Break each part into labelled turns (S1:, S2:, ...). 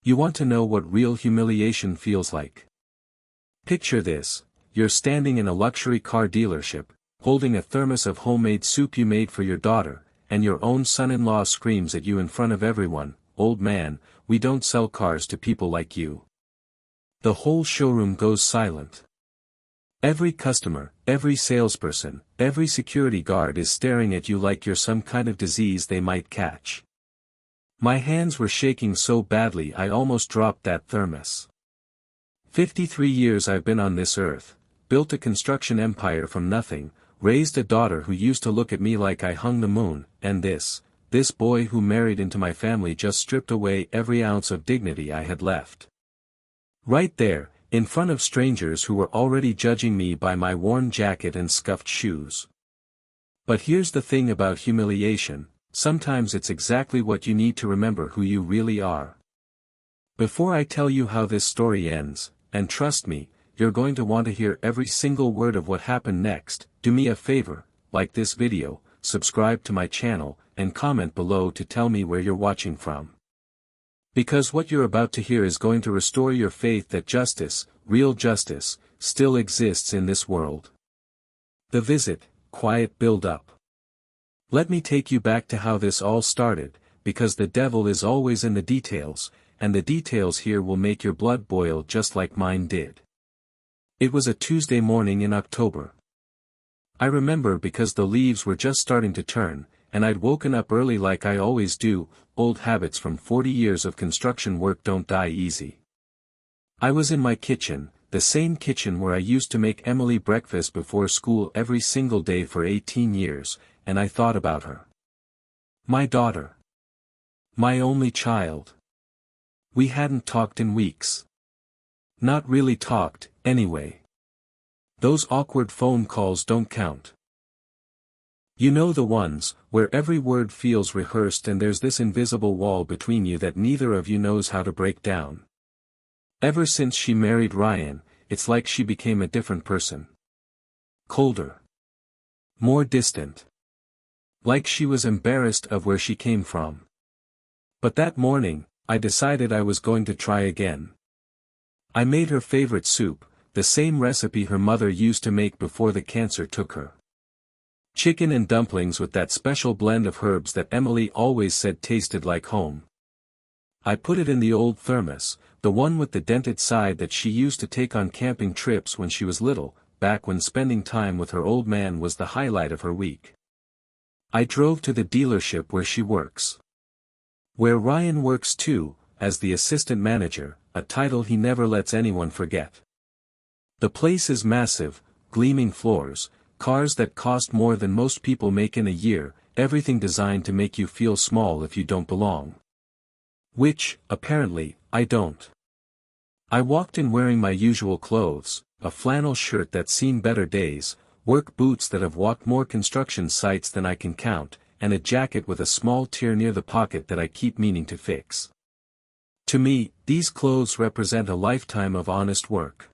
S1: You want to know what real humiliation feels like? Picture this: you're standing in a luxury car dealership, holding a thermos of homemade soup you made for your daughter, and your own son-in-law screams at you in front of everyone, "Old man, we don't sell cars to people like you." The whole showroom goes silent. Every customer, every salesperson, every security guard is staring at you like you're some kind of disease they might catch. My hands were shaking so badly I almost dropped that thermos. 53 years I've been on this earth, built a construction empire from nothing, raised a daughter who used to look at me like I hung the moon, and this boy who married into my family just stripped away every ounce of dignity I had left. Right there, in front of strangers who were already judging me by my worn jacket and scuffed shoes. But here's the thing about humiliation: sometimes it's exactly what you need to remember who you really are. Before I tell you how this story ends, and trust me, you're going to want to hear every single word of what happened next, do me a favor, like this video, subscribe to my channel, and comment below to tell me where you're watching from. Because what you're about to hear is going to restore your faith that justice, real justice, still exists in this world. The visit, quiet build-up. Let me take you back to how this all started, because the devil is always in the details, and the details here will make your blood boil just like mine did. It was a Tuesday morning in October. I remember because the leaves were just starting to turn, and I'd woken up early like I always do. Old habits from 40 years of construction work don't die easy. I was in my kitchen, the same kitchen where I used to make Emily breakfast before school every single day for 18 years, and I thought about her. My daughter. My only child. We hadn't talked in weeks. Not really talked, anyway. Those awkward phone calls don't count. You know the ones, where every word feels rehearsed and there's this invisible wall between you that neither of you knows how to break down. Ever since she married Ryan, it's like she became a different person. Colder. More distant. Like she was embarrassed of where she came from. But that morning, I decided I was going to try again. I made her favorite soup, the same recipe her mother used to make before the cancer took her. Chicken and dumplings with that special blend of herbs that Emily always said tasted like home. I put it in the old thermos, the one with the dented side that she used to take on camping trips when she was little, back when spending time with her old man was the highlight of her week. I drove to the dealership where she works. Where Ryan works too, as the assistant manager, a title he never lets anyone forget. The place is massive, gleaming floors, cars that cost more than most people make in a year, everything designed to make you feel small if you don't belong. Which, apparently, I don't. I walked in wearing my usual clothes, a flannel shirt that's seen better days, work boots that have walked more construction sites than I can count, and a jacket with a small tear near the pocket that I keep meaning to fix. To me, these clothes represent a lifetime of honest work.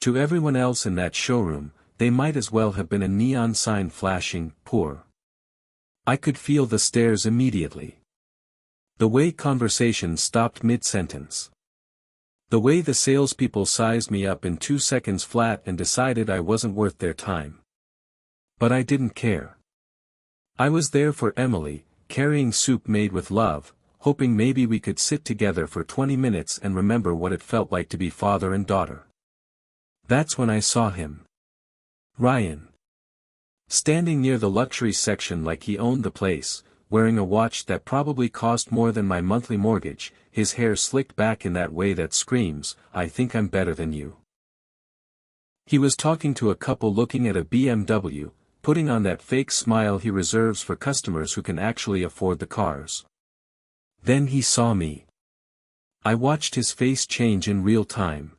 S1: To everyone else in that showroom, they might as well have been a neon sign flashing, "Poor." I could feel the stares immediately. The way conversation stopped mid-sentence. The way the salespeople sized me up in 2 seconds flat and decided I wasn't worth their time. But I didn't care. I was there for Emily, carrying soup made with love, hoping maybe we could sit together for 20 minutes and remember what it felt like to be father and daughter. That's when I saw him. Ryan. Standing near the luxury section like he owned the place, wearing a watch that probably cost more than my monthly mortgage, his hair slicked back in that way that screams, "I think I'm better than you." He was talking to a couple looking at a BMW, putting on that fake smile he reserves for customers who can actually afford the cars. Then he saw me. I watched his face change in real time.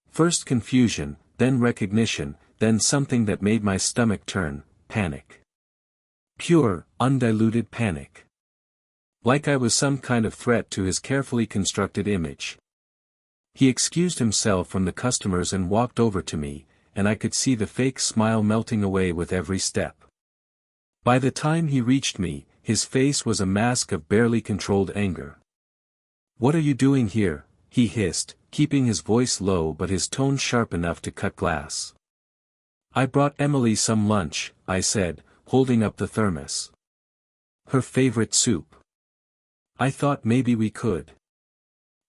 S1: First confusion, then recognition, then something that made my stomach turn, panic. Pure, undiluted panic. Like I was some kind of threat to his carefully constructed image. He excused himself from the customers and walked over to me, and I could see the fake smile melting away with every step. By the time he reached me, his face was a mask of barely controlled anger. "What are you doing here?" he hissed, keeping his voice low but his tone sharp enough to cut glass. "I brought Emily some lunch," I said, holding up the thermos. "Her favorite soup. I thought maybe we could."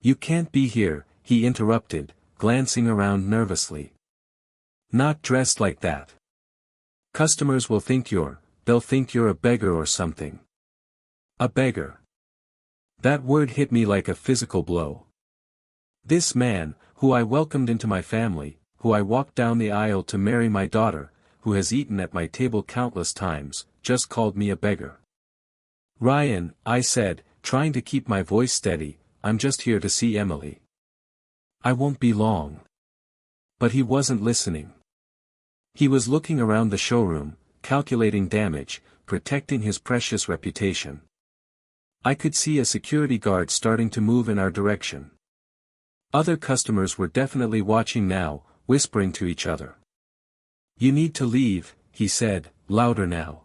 S1: "You can't be here," he interrupted, glancing around nervously. "Not dressed like that. Customers will think they'll think you're a beggar or something." A beggar. That word hit me like a physical blow. This man, who I welcomed into my family, who I walked down the aisle to marry my daughter, who has eaten at my table countless times, just called me a beggar. "Ryan," I said, trying to keep my voice steady, "I'm just here to see Emily. I won't be long." But he wasn't listening. He was looking around the showroom, calculating damage, protecting his precious reputation. I could see a security guard starting to move in our direction. Other customers were definitely watching now, whispering to each other. "You need to leave," he said, louder now.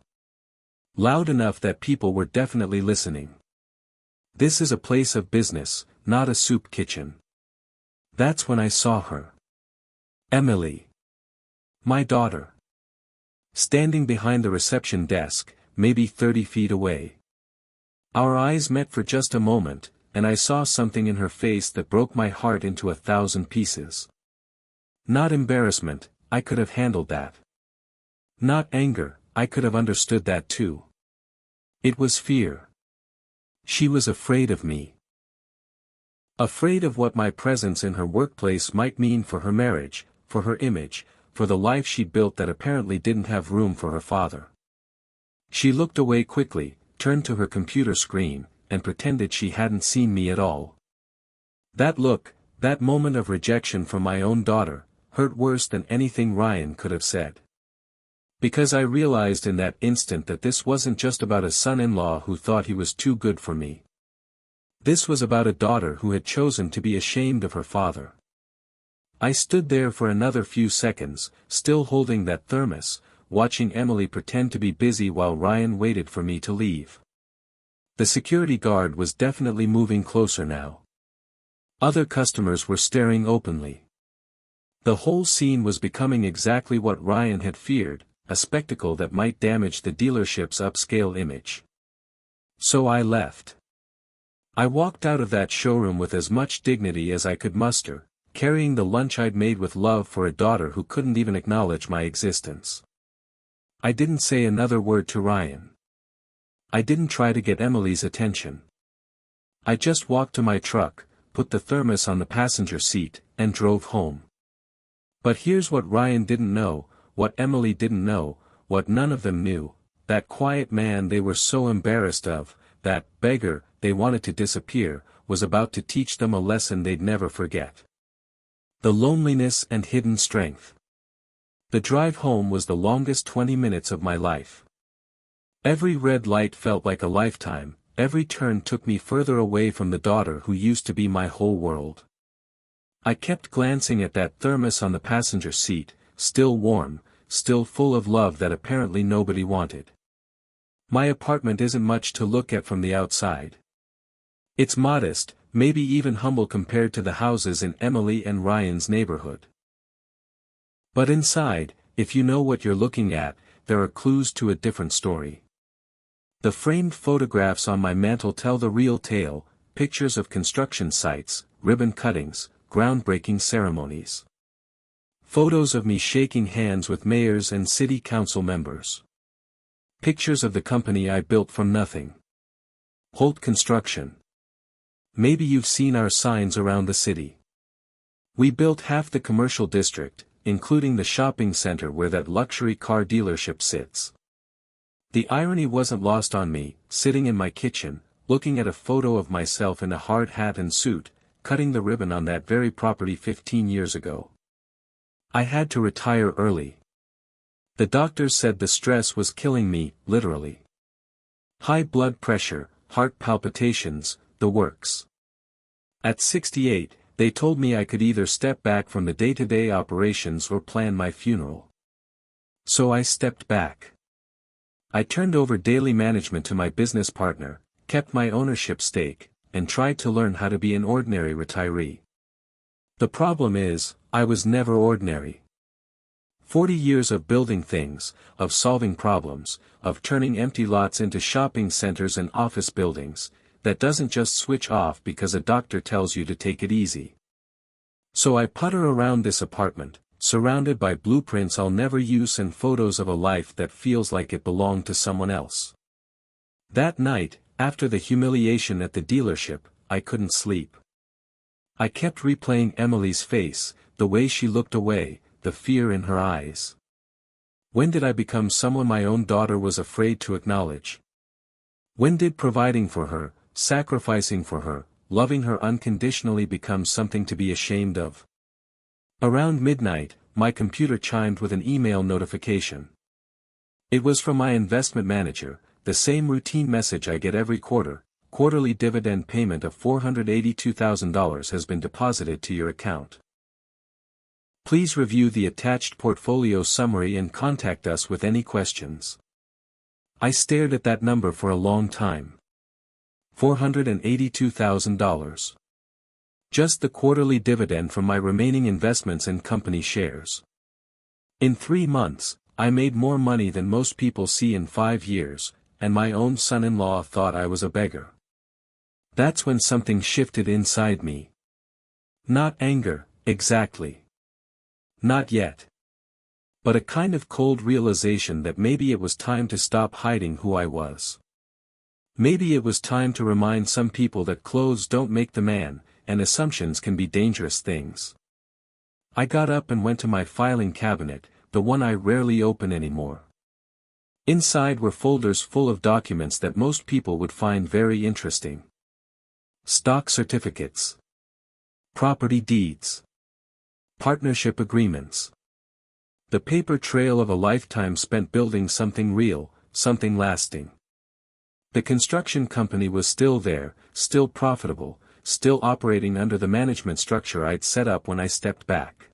S1: Loud enough that people were definitely listening. "This is a place of business, not a soup kitchen." That's when I saw her. Emily. My daughter. Standing behind the reception desk, maybe 30 feet away. Our eyes met for just a moment, and I saw something in her face that broke my heart into 1,000 pieces. Not embarrassment, I could have handled that. Not anger, I could have understood that too. It was fear. She was afraid of me. Afraid of what my presence in her workplace might mean for her marriage, for her image, for the life she'd built that apparently didn't have room for her father. She looked away quickly, turned to her computer screen, and pretended she hadn't seen me at all. That look, that moment of rejection from my own daughter, hurt worse than anything Ryan could have said. Because I realized in that instant that this wasn't just about a son-in-law who thought he was too good for me. This was about a daughter who had chosen to be ashamed of her father. I stood there for another few seconds, still holding that thermos, watching Emily pretend to be busy while Ryan waited for me to leave. The security guard was definitely moving closer now. Other customers were staring openly. The whole scene was becoming exactly what Ryan had feared, a spectacle that might damage the dealership's upscale image. So I left. I walked out of that showroom with as much dignity as I could muster, carrying the lunch I'd made with love for a daughter who couldn't even acknowledge my existence. I didn't say another word to Ryan. I didn't try to get Emily's attention. I just walked to my truck, put the thermos on the passenger seat, and drove home. But here's what Ryan didn't know, what Emily didn't know, what none of them knew: that quiet man they were so embarrassed of, that beggar they wanted to disappear, was about to teach them a lesson they'd never forget. The loneliness and hidden strength. The drive home was the longest 20 minutes of my life. Every red light felt like a lifetime, every turn took me further away from the daughter who used to be my whole world. I kept glancing at that thermos on the passenger seat, still warm, still full of love that apparently nobody wanted. My apartment isn't much to look at from the outside. It's modest, maybe even humble compared to the houses in Emily and Ryan's neighborhood. But inside, if you know what you're looking at, there are clues to a different story. The framed photographs on my mantel tell the real tale: pictures of construction sites, ribbon cuttings, groundbreaking ceremonies. Photos of me shaking hands with mayors and city council members. Pictures of the company I built from nothing. Holt Construction. Maybe you've seen our signs around the city. We built half the commercial district, including the shopping center where that luxury car dealership sits. The irony wasn't lost on me, sitting in my kitchen, looking at a photo of myself in a hard hat and suit, cutting the ribbon on that very property 15 years ago. I had to retire early. The doctors said the stress was killing me, literally. High blood pressure, heart palpitations, the works. At 68, they told me I could either step back from the day-to-day operations or plan my funeral. So I stepped back. I turned over daily management to my business partner, kept my ownership stake, and tried to learn how to be an ordinary retiree. The problem is, I was never ordinary. 40 years of building things, of solving problems, of turning empty lots into shopping centers and office buildings, that doesn't just switch off because a doctor tells you to take it easy. So I putter around this apartment, surrounded by blueprints I'll never use and photos of a life that feels like it belonged to someone else. That night, after the humiliation at the dealership, I couldn't sleep. I kept replaying Emily's face, the way she looked away, the fear in her eyes. When did I become someone my own daughter was afraid to acknowledge? When did providing for her, sacrificing for her, loving her unconditionally become something to be ashamed of? Around midnight, my computer chimed with an email notification. It was from my investment manager, the same routine message I get every quarter: quarterly dividend payment of $482,000 has been deposited to your account. Please review the attached portfolio summary and contact us with any questions. I stared at that number for a long time. $482,000. Just the quarterly dividend from my remaining investments in company shares. In 3 months, I made more money than most people see in 5 years, and my own son-in-law thought I was a beggar. That's when something shifted inside me. Not anger, exactly. Not yet. But a kind of cold realization that maybe it was time to stop hiding who I was. Maybe it was time to remind some people that clothes don't make the man, and assumptions can be dangerous things. I got up and went to my filing cabinet, the one I rarely open anymore. Inside were folders full of documents that most people would find very interesting. Stock certificates. Property deeds. Partnership agreements. The paper trail of a lifetime spent building something real, something lasting. The construction company was still there, still profitable, still operating under the management structure I'd set up when I stepped back.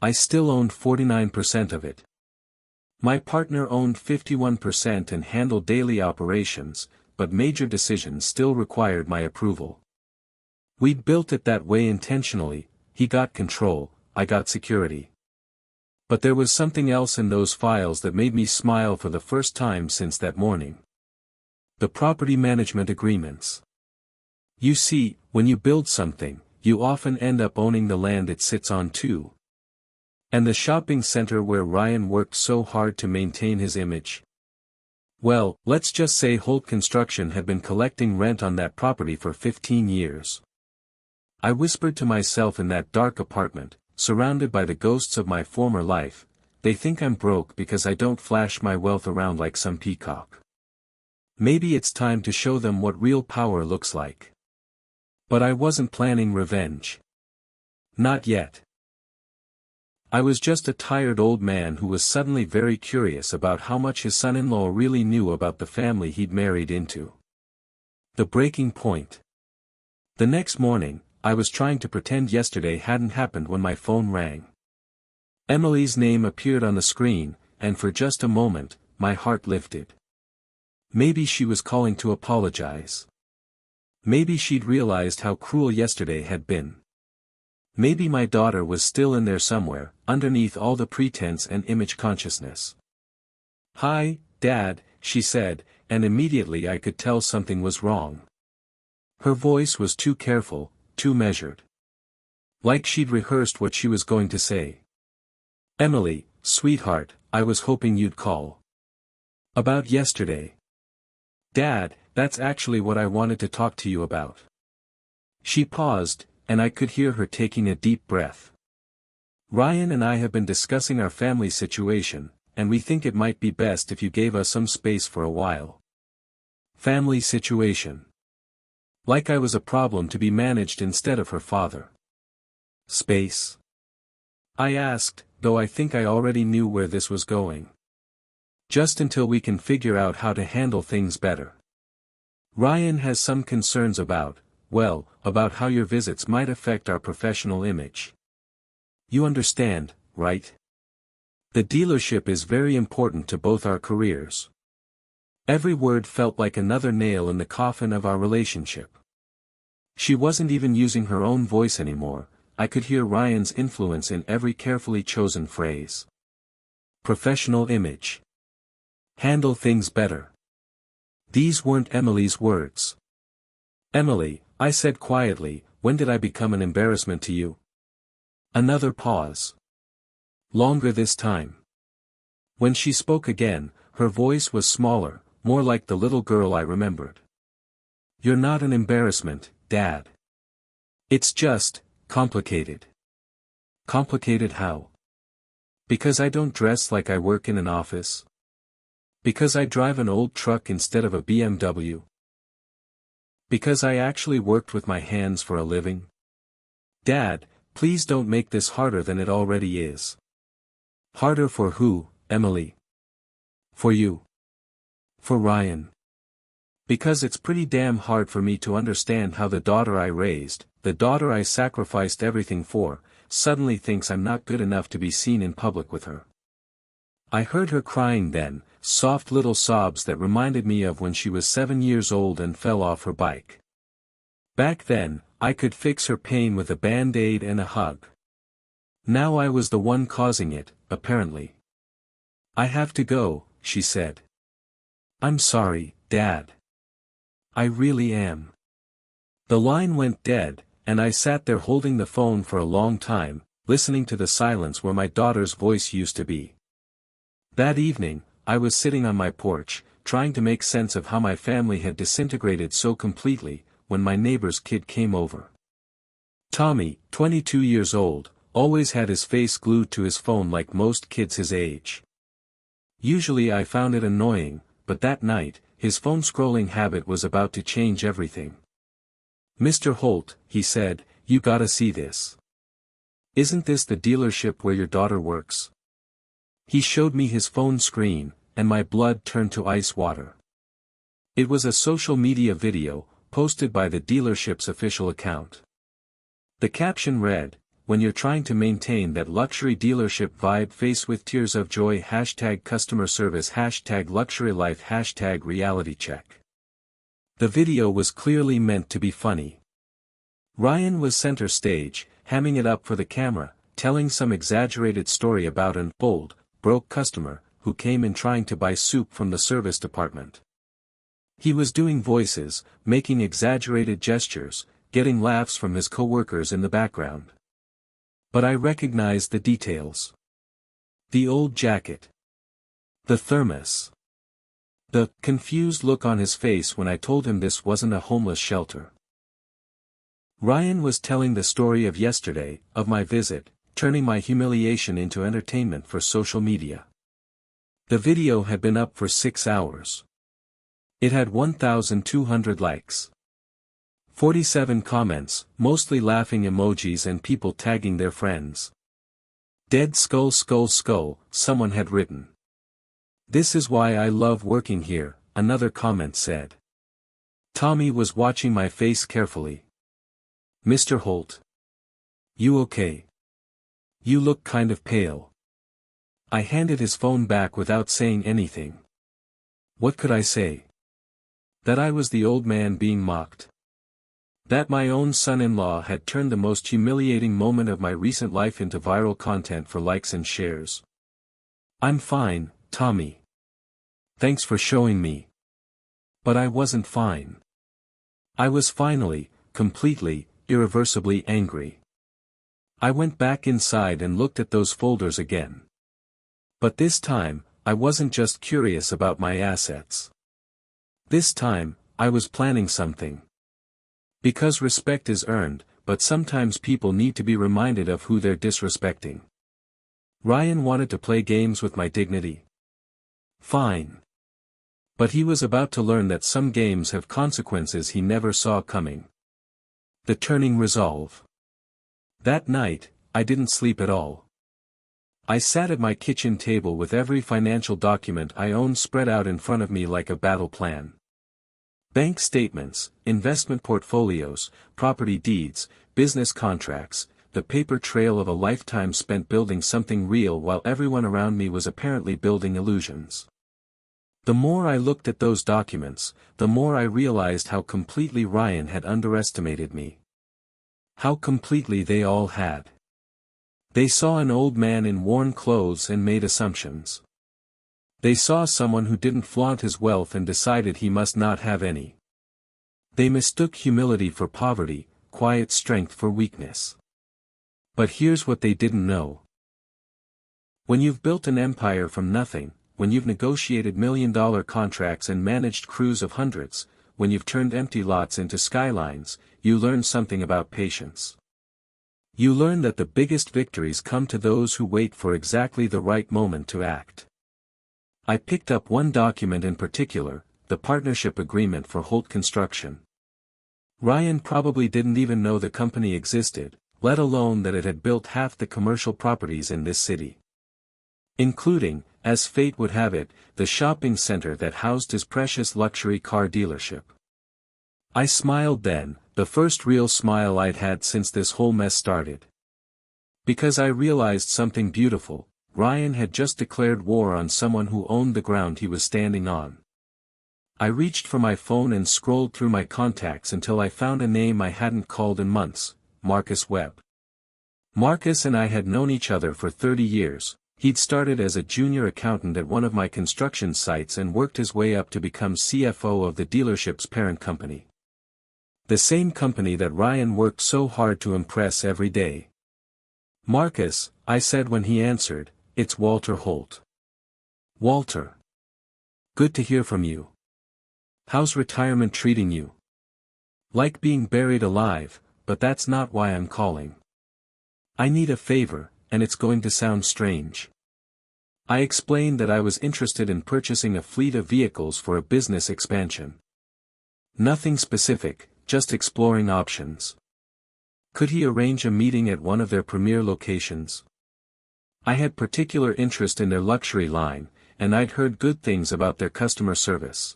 S1: I still owned 49% of it. My partner owned 51% and handled daily operations, but major decisions still required my approval. We'd built it that way intentionally. He got control, I got security. But there was something else in those files that made me smile for the first time since that morning. The property management agreements. You see, when you build something, you often end up owning the land it sits on too. And the shopping center where Ryan worked so hard to maintain his image. Well, let's just say Holt Construction had been collecting rent on that property for 15 years. I whispered to myself in that dark apartment, surrounded by the ghosts of my former life, they think I'm broke because I don't flash my wealth around like some peacock. Maybe it's time to show them what real power looks like. But I wasn't planning revenge. Not yet. I was just a tired old man who was suddenly very curious about how much his son-in-law really knew about the family he'd married into. The breaking point. The next morning, I was trying to pretend yesterday hadn't happened when my phone rang. Emily's name appeared on the screen, and for just a moment, my heart lifted. Maybe she was calling to apologize. Maybe she'd realized how cruel yesterday had been. Maybe my daughter was still in there somewhere, underneath all the pretense and image consciousness. "Hi, Dad," she said, and immediately I could tell something was wrong. Her voice was too careful, too measured. Like she'd rehearsed what she was going to say. "Emily, sweetheart, I was hoping you'd call. About yesterday." "Dad, that's actually what I wanted to talk to you about." She paused, and I could hear her taking a deep breath. "Ryan and I have been discussing our family situation, and we think it might be best if you gave us some space for a while." Family situation. Like I was a problem to be managed instead of her father. Space? I asked, though I think I already knew where this was going. Just until we can figure out how to handle things better. Ryan has some concerns about how your visits might affect our professional image. You understand, right? The dealership is very important to both our careers. Every word felt like another nail in the coffin of our relationship. She wasn't even using her own voice anymore. I could hear Ryan's influence in every carefully chosen phrase. Professional image. Handle things better. These weren't Emily's words. Emily, I said quietly, when did I become an embarrassment to you? Another pause. Longer this time. When she spoke again, her voice was smaller, more like the little girl I remembered. You're not an embarrassment, Dad. It's just, complicated. Complicated how? Because I don't dress like I work in an office? Because I drive an old truck instead of a BMW? Because I actually worked with my hands for a living? Dad, please don't make this harder than it already is. Harder for who, Emily? For you. For Ryan. Because it's pretty damn hard for me to understand how the daughter I raised, the daughter I sacrificed everything for, suddenly thinks I'm not good enough to be seen in public with her. I heard her crying then, soft little sobs that reminded me of when she was 7 years old and fell off her bike. Back then, I could fix her pain with a band-aid and a hug. Now I was the one causing it, apparently. I have to go, she said. I'm sorry, Dad. I really am. The line went dead, and I sat there holding the phone for a long time, listening to the silence where my daughter's voice used to be. That evening, I was sitting on my porch, trying to make sense of how my family had disintegrated so completely, when my neighbor's kid came over. Tommy, 22 years old, always had his face glued to his phone like most kids his age. Usually I found it annoying, but that night, his phone scrolling habit was about to change everything. Mr. Holt, he said, you gotta see this. Isn't this the dealership where your daughter works? He showed me his phone screen, and my blood turned to ice water. It was a social media video, posted by the dealership's official account. The caption read, when you're trying to maintain that luxury dealership vibe face with tears of joy #customer service #luxury life #reality check. The video was clearly meant to be funny. Ryan was center stage, hamming it up for the camera, telling some exaggerated story about an old, broke customer, who came in trying to buy soup from the service department. He was doing voices, making exaggerated gestures, getting laughs from his coworkers in the background. But I recognized the details. The old jacket. The thermos. The confused look on his face when I told him this wasn't a homeless shelter. Ryan was telling the story of yesterday, of my visit, turning my humiliation into entertainment for social media. The video had been up for 6 hours. It had 1,200 likes. 47 comments, mostly laughing emojis and people tagging their friends. Dead skull skull skull, someone had written. This is why I love working here, another comment said. Tommy was watching my face carefully. Mr. Holt. You okay? You look kind of pale. I handed his phone back without saying anything. What could I say? That I was the old man being mocked. That my own son-in-law had turned the most humiliating moment of my recent life into viral content for likes and shares. I'm fine, Tommy. Thanks for showing me. But I wasn't fine. I was finally, completely, irreversibly angry. I went back inside and looked at those folders again. But this time, I wasn't just curious about my assets. This time, I was planning something. Because respect is earned, but sometimes people need to be reminded of who they're disrespecting. Ryan wanted to play games with my dignity. Fine. But he was about to learn that some games have consequences he never saw coming. The turning resolve. That night, I didn't sleep at all. I sat at my kitchen table with every financial document I owned spread out in front of me like a battle plan. Bank statements, investment portfolios, property deeds, business contracts, the paper trail of a lifetime spent building something real while everyone around me was apparently building illusions. The more I looked at those documents, the more I realized how completely Ryan had underestimated me. How completely they all had. They saw an old man in worn clothes and made assumptions. They saw someone who didn't flaunt his wealth and decided he must not have any. They mistook humility for poverty, quiet strength for weakness. But here's what they didn't know. When you've built an empire from nothing, when you've negotiated million-dollar contracts and managed crews of hundreds, when you've turned empty lots into skylines, you learn something about patience. You learn that the biggest victories come to those who wait for exactly the right moment to act. I picked up one document in particular, the partnership agreement for Holt Construction. Ryan probably didn't even know the company existed, let alone that it had built half the commercial properties in this city. Including, as fate would have it, the shopping center that housed his precious luxury car dealership. I smiled then, the first real smile I'd had since this whole mess started. Because I realized something beautiful, Ryan had just declared war on someone who owned the ground he was standing on. I reached for my phone and scrolled through my contacts until I found a name I hadn't called in months, Marcus Webb. Marcus and I had known each other for 30 years. He'd started as a junior accountant at one of my construction sites and worked his way up to become CFO of the dealership's parent company. The same company that Ryan worked so hard to impress every day. "Marcus," I said when he answered, "it's Walter Holt." "Walter. Good to hear from you. How's retirement treating you?" "Like being buried alive, but that's not why I'm calling. I need a favor, and it's going to sound strange." I explained that I was interested in purchasing a fleet of vehicles for a business expansion. Nothing specific, just exploring options. Could he arrange a meeting at one of their premier locations? I had particular interest in their luxury line, and I'd heard good things about their customer service.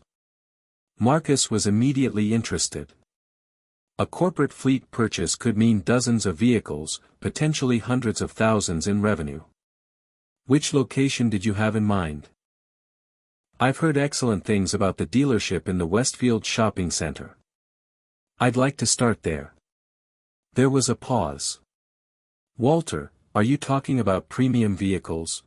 S1: Marcus was immediately interested. A corporate fleet purchase could mean dozens of vehicles, potentially hundreds of thousands in revenue. "Which location did you have in mind?" "I've heard excellent things about the dealership in the Westfield shopping center. I'd like to start there." There was a pause. "Walter, are you talking about premium vehicles?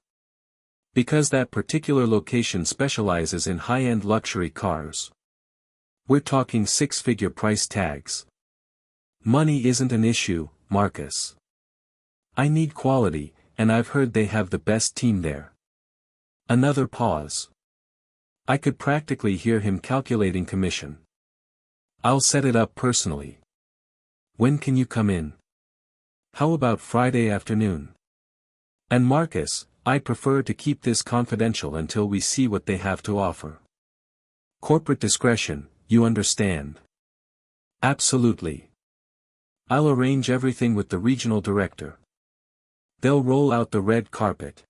S1: Because that particular location specializes in high-end luxury cars. We're talking six-figure price tags." "Money isn't an issue, Marcus. I need quality, and I've heard they have the best team there." Another pause. I could practically hear him calculating commission. "I'll set it up personally. When can you come in?" "How about Friday afternoon?" "And Marcus, I prefer to keep this confidential until we see what they have to offer. Corporate discretion, you understand." "Absolutely. I'll arrange everything with the regional director. They'll roll out the red carpet."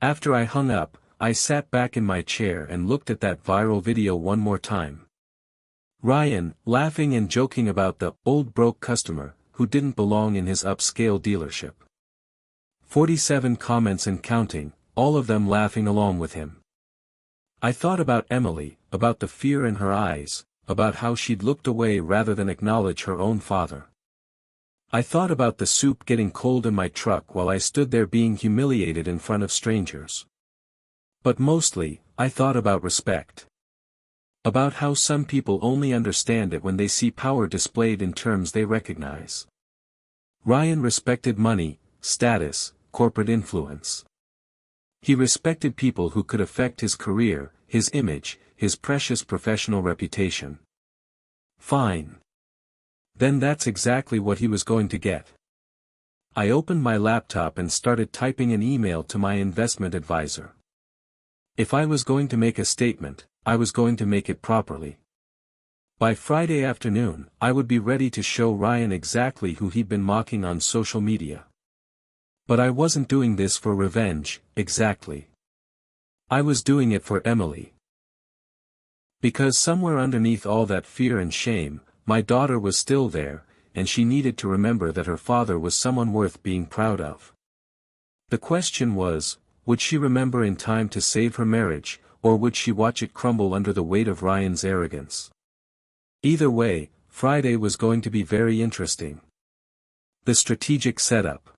S1: After I hung up, I sat back in my chair and looked at that viral video one more time. Ryan, laughing and joking about the old broke customer, who didn't belong in his upscale dealership. 47 comments and counting, all of them laughing along with him. I thought about Emily, about the fear in her eyes, about how she'd looked away rather than acknowledge her own father. I thought about the soup getting cold in my truck while I stood there being humiliated in front of strangers. But mostly, I thought about respect. About how some people only understand it when they see power displayed in terms they recognize. Ryan respected money, status, corporate influence. He respected people who could affect his career, his image, his precious professional reputation. Fine. Then that's exactly what he was going to get. I opened my laptop and started typing an email to my investment advisor. If I was going to make a statement, I was going to make it properly. By Friday afternoon, I would be ready to show Ryan exactly who he'd been mocking on social media. But I wasn't doing this for revenge, exactly. I was doing it for Emily. Because somewhere underneath all that fear and shame, my daughter was still there, and she needed to remember that her father was someone worth being proud of. The question was, would she remember in time to save her marriage, or would she watch it crumble under the weight of Ryan's arrogance? Either way, Friday was going to be very interesting. The strategic setup.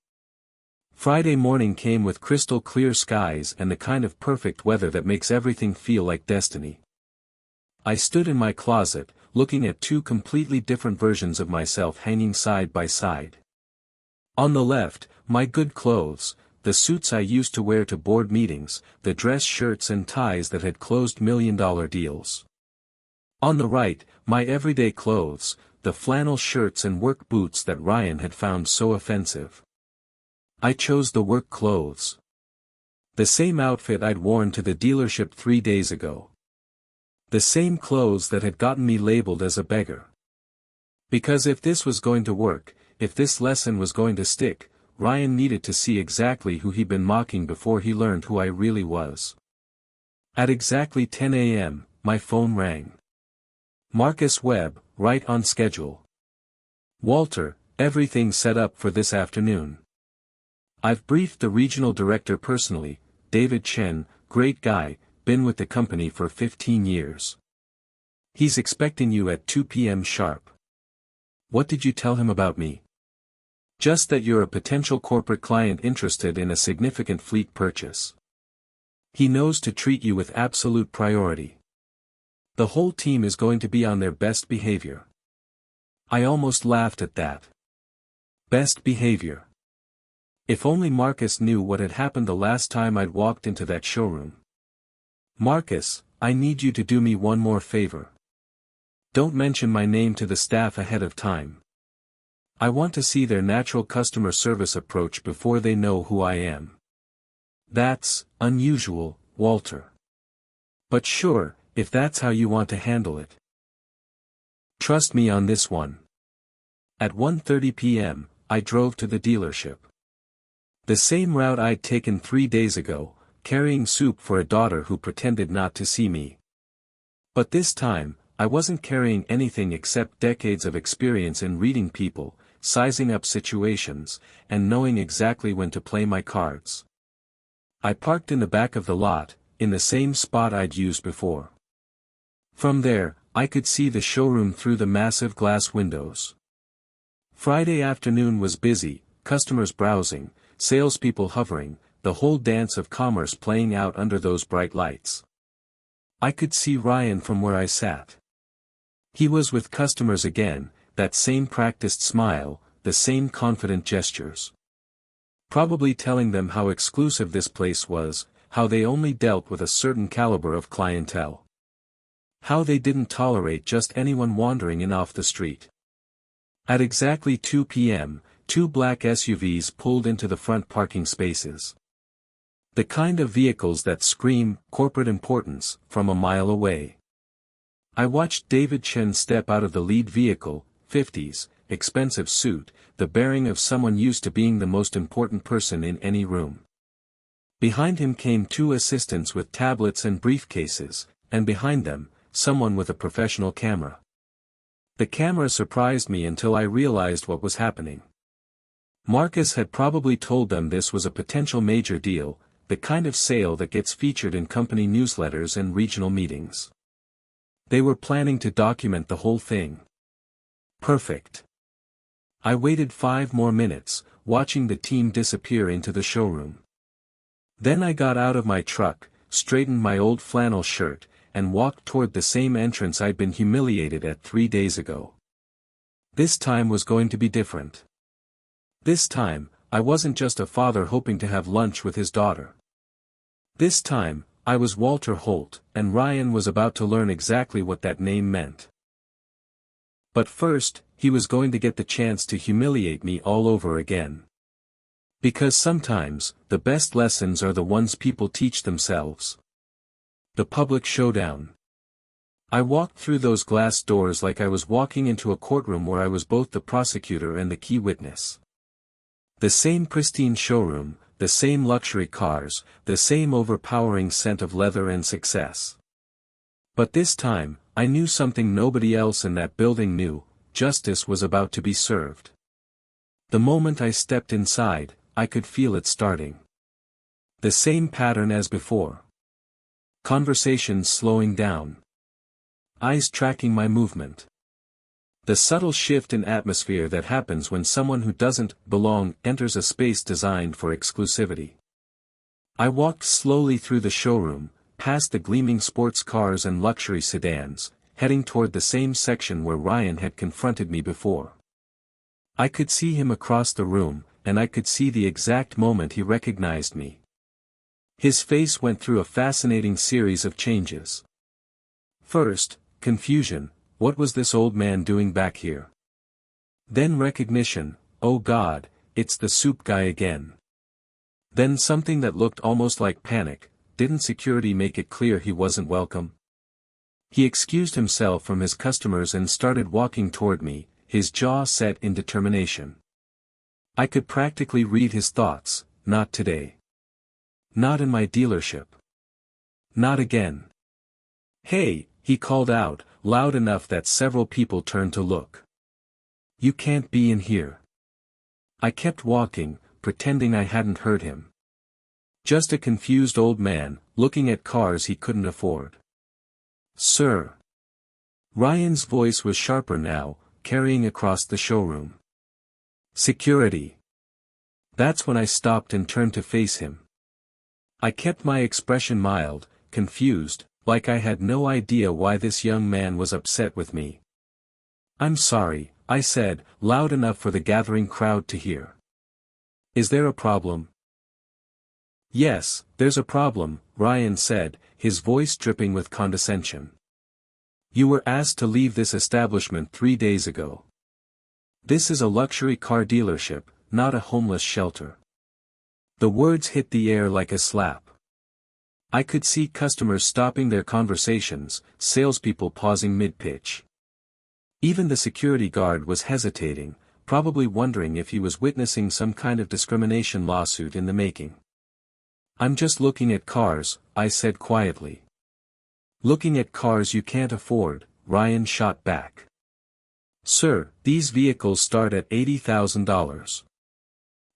S1: Friday morning came with crystal clear skies and the kind of perfect weather that makes everything feel like destiny. I stood in my closet, looking at two completely different versions of myself hanging side by side. On the left, my good clothes, the suits I used to wear to board meetings, the dress shirts and ties that had closed million-dollar deals. On the right, my everyday clothes, the flannel shirts and work boots that Ryan had found so offensive. I chose the work clothes. The same outfit I'd worn to the dealership 3 days ago. The same clothes that had gotten me labeled as a beggar. Because if this was going to work, if this lesson was going to stick, Ryan needed to see exactly who he'd been mocking before he learned who I really was. At exactly 10 a.m., my phone rang. Marcus Webb, right on schedule. Walter, everything set up for this afternoon. I've briefed the regional director personally, David Chen, great guy, been with the company for 15 years. He's expecting you at 2 p.m. sharp. What did you tell him about me? Just that you're a potential corporate client interested in a significant fleet purchase. He knows to treat you with absolute priority. The whole team is going to be on their best behavior. I almost laughed at that. Best behavior. If only Marcus knew what had happened the last time I'd walked into that showroom. Marcus, I need you to do me one more favor. Don't mention my name to the staff ahead of time. I want to see their natural customer service approach before they know who I am. That's unusual, Walter. But sure, if that's how you want to handle it. Trust me on this one. At 1:30 p.m., I drove to the dealership. The same route I'd taken 3 days ago, carrying soup for a daughter who pretended not to see me. But this time, I wasn't carrying anything except decades of experience in reading people, sizing up situations, and knowing exactly when to play my cards. I parked in the back of the lot, in the same spot I'd used before. From there, I could see the showroom through the massive glass windows. Friday afternoon was busy, customers browsing, salespeople hovering, the whole dance of commerce playing out under those bright lights. I could see Ryan from where I sat. He was with customers again, that same practiced smile, the same confident gestures. Probably telling them how exclusive this place was, how they only dealt with a certain caliber of clientele. How they didn't tolerate just anyone wandering in off the street. At exactly 2 p.m., 2 black SUVs pulled into the front parking spaces. The kind of vehicles that scream corporate importance from a mile away. I watched David Chen step out of the lead vehicle, 50s, expensive suit, the bearing of someone used to being the most important person in any room. Behind him came 2 assistants with tablets and briefcases, and behind them, someone with a professional camera. The camera surprised me until I realized what was happening. Marcus had probably told them this was a potential major deal, the kind of sale that gets featured in company newsletters and regional meetings. They were planning to document the whole thing. Perfect. I waited 5 more minutes, watching the team disappear into the showroom. Then I got out of my truck, straightened my old flannel shirt, and walked toward the same entrance I'd been humiliated at 3 days ago. This time was going to be different. This time, I wasn't just a father hoping to have lunch with his daughter. This time, I was Walter Holt, and Ryan was about to learn exactly what that name meant. But first, he was going to get the chance to humiliate me all over again. Because sometimes, the best lessons are the ones people teach themselves. The public showdown. I walked through those glass doors like I was walking into a courtroom where I was both the prosecutor and the key witness. The same pristine showroom, the same luxury cars, the same overpowering scent of leather and success. But this time, I knew something nobody else in that building knew: justice was about to be served. The moment I stepped inside, I could feel it starting. The same pattern as before. Conversations slowing down. Eyes tracking my movement. The subtle shift in atmosphere that happens when someone who doesn't belong enters a space designed for exclusivity. I walked slowly through the showroom, past the gleaming sports cars and luxury sedans, heading toward the same section where Ryan had confronted me before. I could see him across the room, and I could see the exact moment he recognized me. His face went through a fascinating series of changes. First, confusion, what was this old man doing back here? Then recognition, oh God, it's the soup guy again. Then something that looked almost like panic, didn't security make it clear he wasn't welcome? He excused himself from his customers and started walking toward me, his jaw set in determination. I could practically read his thoughts, not today. Not in my dealership. Not again. Hey, he called out, loud enough that several people turned to look. You can't be in here. I kept walking, pretending I hadn't heard him. Just a confused old man, looking at cars he couldn't afford. Sir. Ryan's voice was sharper now, carrying across the showroom. Security. That's when I stopped and turned to face him. I kept my expression mild, confused, like I had no idea why this young man was upset with me. I'm sorry, I said, loud enough for the gathering crowd to hear. Is there a problem? Yes, there's a problem, Ryan said, his voice dripping with condescension. You were asked to leave this establishment 3 days ago. This is a luxury car dealership, not a homeless shelter. The words hit the air like a slap. I could see customers stopping their conversations, salespeople pausing mid-pitch. Even the security guard was hesitating, probably wondering if he was witnessing some kind of discrimination lawsuit in the making. I'm just looking at cars, I said quietly. Looking at cars you can't afford, Ryan shot back. Sir, these vehicles start at $80,000.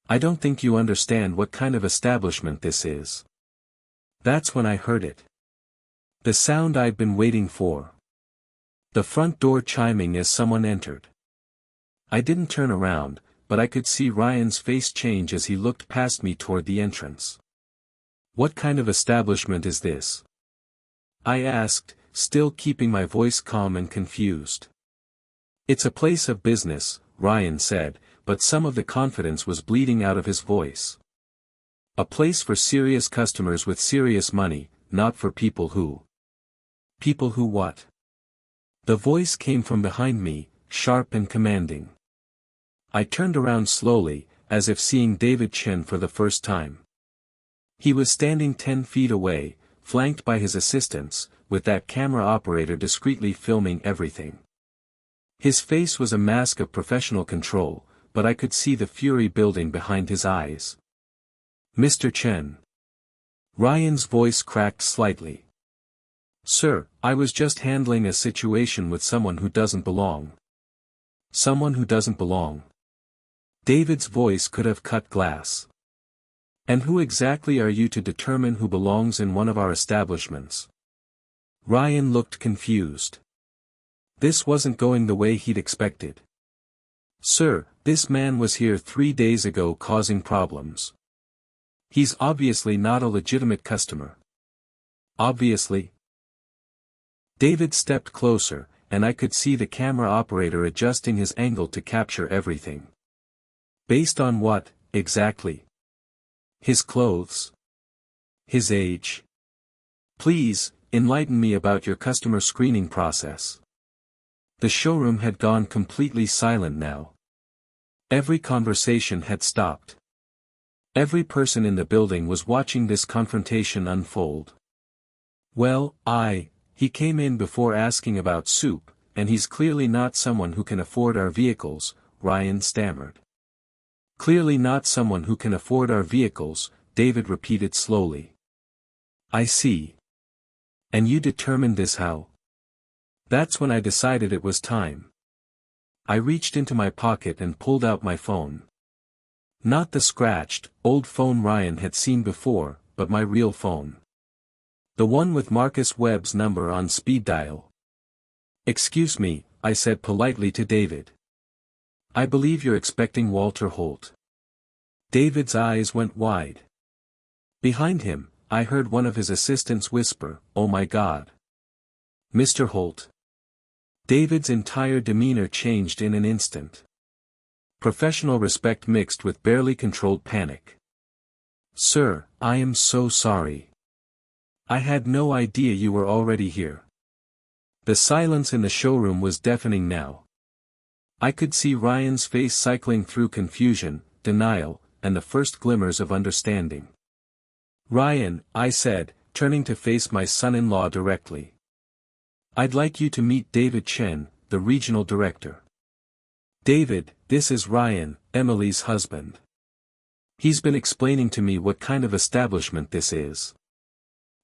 S1: I don't think you understand what kind of establishment this is. That's when I heard it. The sound I'd been waiting for. The front door chiming as someone entered. I didn't turn around, but I could see Ryan's face change as he looked past me toward the entrance. What kind of establishment is this? I asked, still keeping my voice calm and confused. It's a place of business, Ryan said, but some of the confidence was bleeding out of his voice. A place for serious customers with serious money, not for people who. People who what? The voice came from behind me, sharp and commanding. I turned around slowly, as if seeing David Chen for the first time. He was standing 10 feet away, flanked by his assistants, with that camera operator discreetly filming everything. His face was a mask of professional control, but I could see the fury building behind his eyes. Mr. Chen. Ryan's voice cracked slightly. Sir, I was just handling a situation with someone who doesn't belong. Someone who doesn't belong. David's voice could have cut glass. And who exactly are you to determine who belongs in one of our establishments? Ryan looked confused. This wasn't going the way he'd expected. Sir, this man was here 3 days ago causing problems. He's obviously not a legitimate customer. Obviously. David stepped closer, and I could see the camera operator adjusting his angle to capture everything. Based on what, exactly? His clothes? His age? Please, enlighten me about your customer screening process. The showroom had gone completely silent now. Every conversation had stopped. Every person in the building was watching this confrontation unfold. Well, he came in before asking about soup, and he's clearly not someone who can afford our vehicles, Ryan stammered. Clearly not someone who can afford our vehicles, David repeated slowly. I see. And you determined this how? That's when I decided it was time. I reached into my pocket and pulled out my phone. Not the scratched, old phone Ryan had seen before, but my real phone. The one with Marcus Webb's number on speed dial. Excuse me, I said politely to David. I believe you're expecting Walter Holt. David's eyes went wide. Behind him, I heard one of his assistants whisper, "Oh my God. Mr. Holt." David's entire demeanor changed in an instant. Professional respect mixed with barely controlled panic. "Sir, I am so sorry. I had no idea you were already here." The silence in the showroom was deafening now. I could see Ryan's face cycling through confusion, denial, and the first glimmers of understanding. "Ryan," I said, turning to face my son-in-law directly. "I'd like you to meet David Chen, the regional director." "David, this is Ryan, Emily's husband. He's been explaining to me what kind of establishment this is."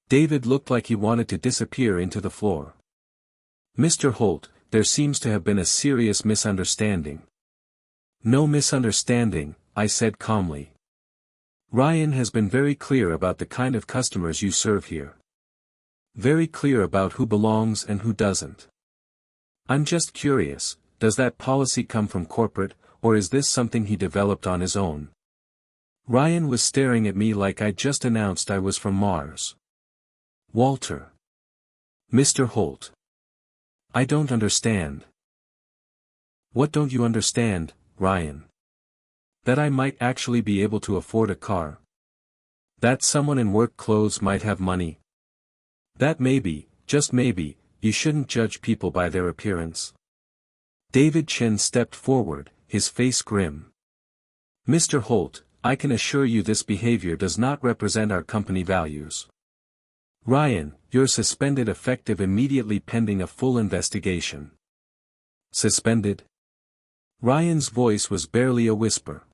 S1: David looked like he wanted to disappear into the floor. "Mr. Holt, there seems to have been a serious misunderstanding." "No misunderstanding," I said calmly. "Ryan has been very clear about the kind of customers you serve here. Very clear about who belongs and who doesn't. I'm just curious, does that policy come from corporate, or is this something he developed on his own?" Ryan was staring at me like I'd just announced I was from Mars. "Walter. Mr. Holt. I don't understand." "What don't you understand, Ryan?" "That I might actually be able to afford a car. That someone in work clothes might have money. That maybe, just maybe, you shouldn't judge people by their appearance." David Chen stepped forward, his face grim. "Mr. Holt, I can assure you this behavior does not represent our company values. Ryan, you're suspended effective immediately pending a full investigation." "Suspended?" Ryan's voice was barely a whisper.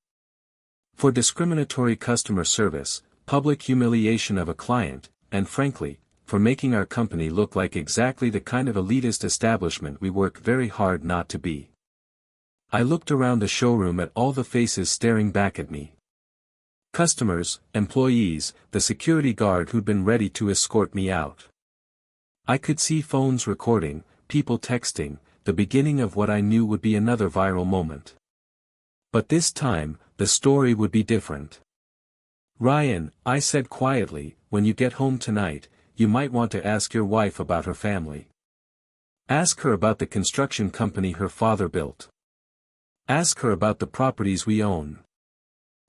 S1: "For discriminatory customer service, public humiliation of a client, and frankly, for making our company look like exactly the kind of elitist establishment we work very hard not to be." I looked around the showroom at all the faces staring back at me. Customers, employees, the security guard who'd been ready to escort me out. I could see phones recording, people texting, the beginning of what I knew would be another viral moment. But this time, the story would be different. "Ryan," I said quietly, "when you get home tonight, you might want to ask your wife about her family. Ask her about the construction company her father built. Ask her about the properties we own.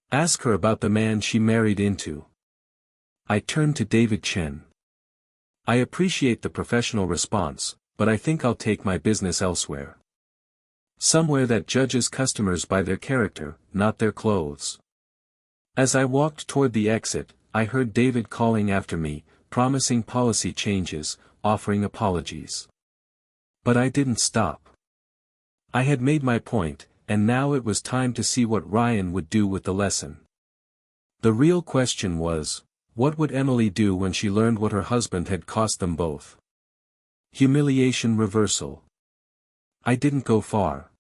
S1: Ask her about the man she married into." I turned to David Chen. "I appreciate the professional response, but I think I'll take my business elsewhere. Somewhere that judges customers by their character, not their clothes." As I walked toward the exit, I heard David calling after me, promising policy changes, offering apologies. But I didn't stop. I had made my point, and now it was time to see what Ryan would do with the lesson. The real question was, what would Emily do when she learned what her husband had cost them both? Humiliation reversal. I didn't go far.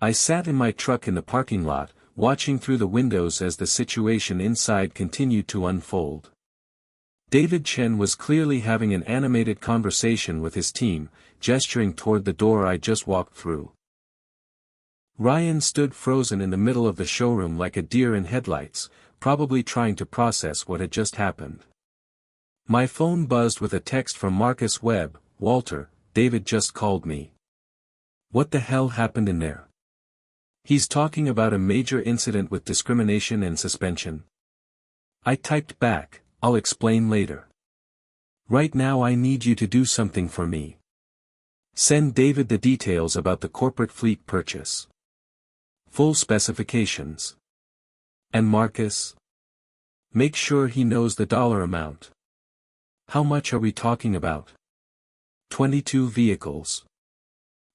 S1: I sat in my truck in the parking lot, watching through the windows as the situation inside continued to unfold. David Chen was clearly having an animated conversation with his team, gesturing toward the door I just walked through. Ryan stood frozen in the middle of the showroom like a deer in headlights, probably trying to process what had just happened. My phone buzzed with a text from Marcus Webb. "Walter, David just called me." "What the hell happened in there?" "He's talking about a major incident with discrimination and suspension." I typed back, "I'll explain later. Right now I need you to do something for me. Send David the details about the corporate fleet purchase. Full specifications. And Marcus? Make sure he knows the dollar amount. How much are we talking about?" 22 vehicles.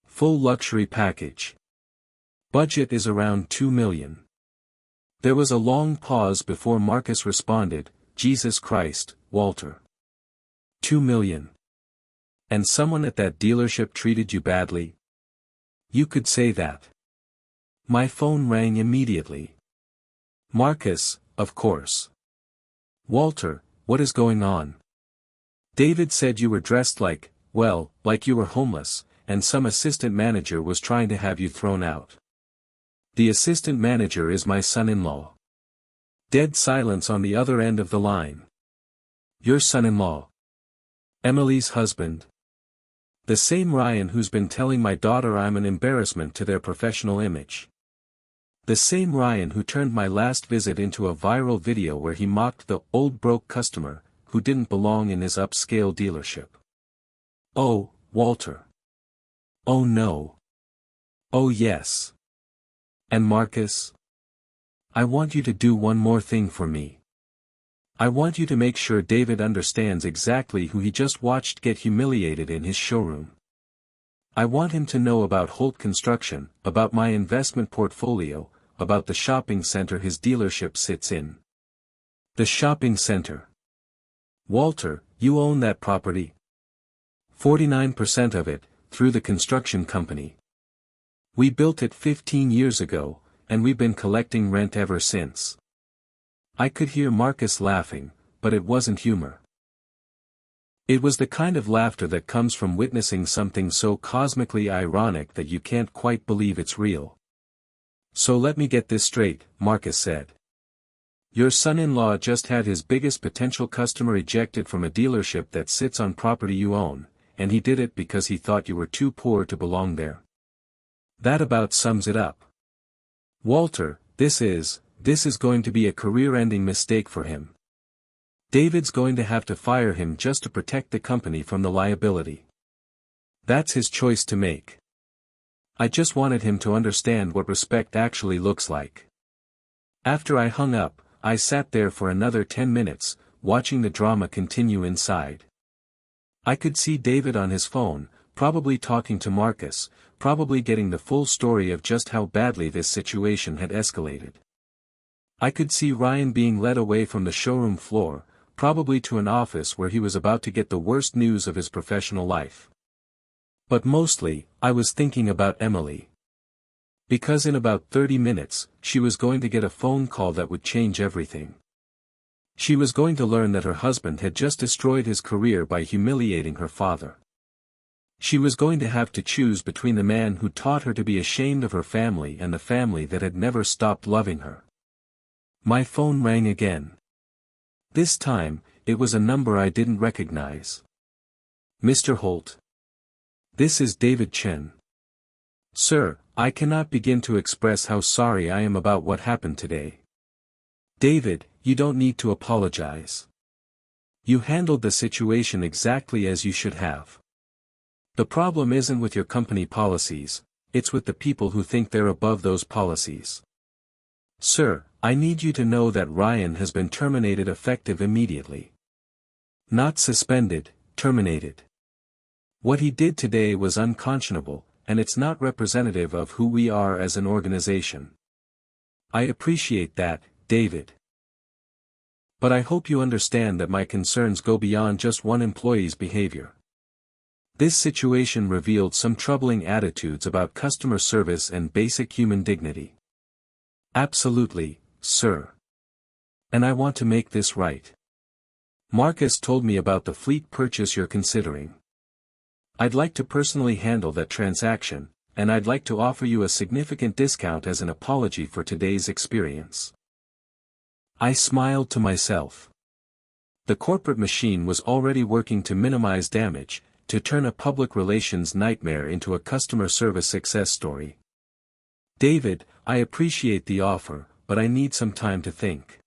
S1: Full luxury package. Budget is around $2 million. There was a long pause before Marcus responded, "Jesus Christ, Walter. $2 million. And someone at that dealership treated you badly? You could say that." My phone rang immediately. "Marcus, of course. Walter, what is going on?" David said you were dressed like, well, like you were homeless, and some assistant manager was trying to have you thrown out. The assistant manager is my son-in-law. Dead silence on the other end of the line. Your son-in-law? Emily's husband? The same Ryan who's been telling my daughter I'm an embarrassment to their professional image. The same Ryan who turned my last visit into a viral video where he mocked the old broke customer, who didn't belong in his upscale dealership. Oh, Walter. Oh no. Oh yes. And Marcus? I want you to do one more thing for me. I want you to make sure David understands exactly who he just watched get humiliated in his showroom. I want him to know about Holt Construction, about my investment portfolio, about the shopping center his dealership sits in. The shopping center. Walter, you own that property? 49% of it, through the construction company. We built it 15 years ago, and we've been collecting rent ever since. I could hear Marcus laughing, but it wasn't humor. It was the kind of laughter that comes from witnessing something so cosmically ironic that you can't quite believe it's real. So let me get this straight, Marcus said. Your son-in-law just had his biggest potential customer ejected from a dealership that sits on property you own, and he did it because he thought you were too poor to belong there. That about sums it up. Walter, this is going to be a career-ending mistake for him. David's going to have to fire him just to protect the company from the liability. That's his choice to make. I just wanted him to understand what respect actually looks like. After I hung up, I sat there for another 10 minutes, watching the drama continue inside. I could see David on his phone, probably talking to Marcus, probably getting the full story of just how badly this situation had escalated. I could see Ryan being led away from the showroom floor, probably to an office where he was about to get the worst news of his professional life. But mostly, I was thinking about Emily. Because in about 30 minutes, she was going to get a phone call that would change everything. She was going to learn that her husband had just destroyed his career by humiliating her father. She was going to have to choose between the man who taught her to be ashamed of her family and the family that had never stopped loving her. My phone rang again. This time, it was a number I didn't recognize. Mr. Holt. This is David Chen. Sir, I cannot begin to express how sorry I am about what happened today. David, you don't need to apologize. You handled the situation exactly as you should have. The problem isn't with your company policies, it's with the people who think they're above those policies. Sir, I need you to know that Ryan has been terminated effective immediately. Not suspended, terminated. What he did today was unconscionable, and it's not representative of who we are as an organization. I appreciate that, David. But I hope you understand that my concerns go beyond just one employee's behavior. This situation revealed some troubling attitudes about customer service and basic human dignity. Absolutely, sir. And I want to make this right. Marcus told me about the fleet purchase you're considering. I'd like to personally handle that transaction, and I'd like to offer you a significant discount as an apology for today's experience. I smiled to myself. The corporate machine was already working to minimize damage, to turn a public relations nightmare into a customer service success story. David, I appreciate the offer, but I need some time to think.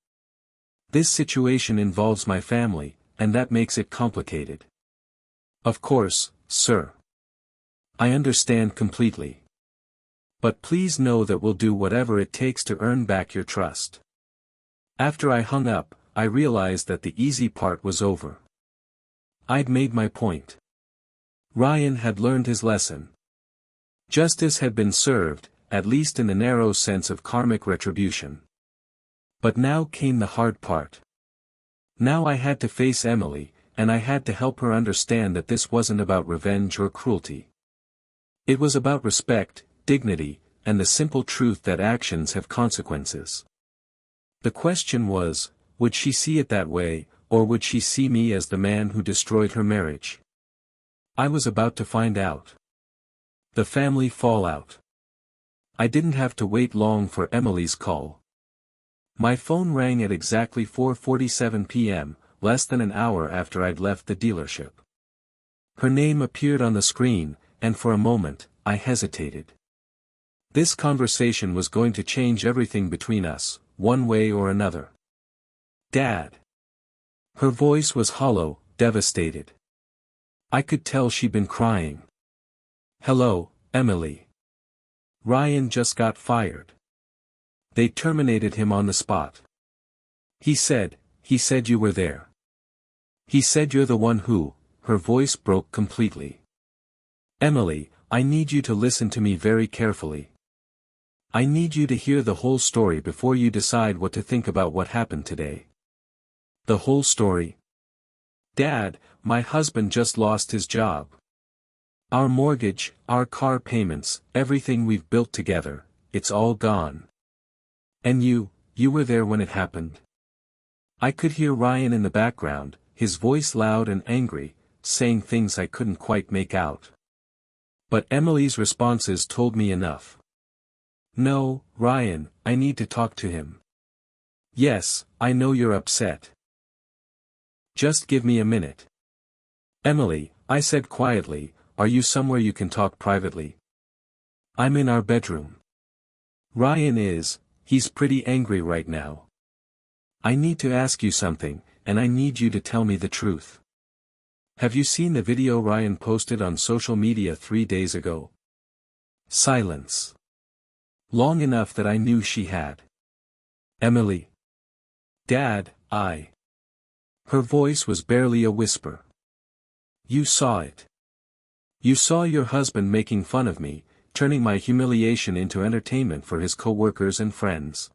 S1: This situation involves my family, and that makes it complicated. Of course, sir. I understand completely. But please know that we'll do whatever it takes to earn back your trust. After I hung up, I realized that the easy part was over. I'd made my point. Ryan had learned his lesson. Justice had been served, at least in the narrow sense of karmic retribution. But now came the hard part. Now I had to face Emily, and I had to help her understand that this wasn't about revenge or cruelty. It was about respect, dignity, and the simple truth that actions have consequences. The question was, would she see it that way, or would she see me as the man who destroyed her marriage? I was about to find out. The family fallout. I didn't have to wait long for Emily's call. My phone rang at exactly 4:47 p.m., less than an hour after I'd left the dealership. Her name appeared on the screen, and for a moment, I hesitated. This conversation was going to change everything between us, one way or another. Dad. Her voice was hollow, devastated. I could tell she'd been crying. Hello, Emily. Ryan just got fired. They terminated him on the spot. He said you were there. He said you're the one who. Her voice broke completely. Emily, I need you to listen to me very carefully. I need you to hear the whole story before you decide what to think about what happened today. The whole story? Dad, my husband just lost his job. Our mortgage, our car payments, everything we've built together, it's all gone. And you were there when it happened. I could hear Ryan in the background, his voice loud and angry, saying things I couldn't quite make out. But Emily's responses told me enough. No, Ryan, I need to talk to him. Yes, I know you're upset. Just give me a minute. Emily, I said quietly, are you somewhere you can talk privately? I'm in our bedroom. Ryan is, he's pretty angry right now. I need to ask you something, and I need you to tell me the truth. Have you seen the video Ryan posted on social media 3 days ago? Silence. Long enough that I knew she had. Emily. Dad, Her voice was barely a whisper. You saw it. You saw your husband making fun of me, turning my humiliation into entertainment for his co-workers and friends.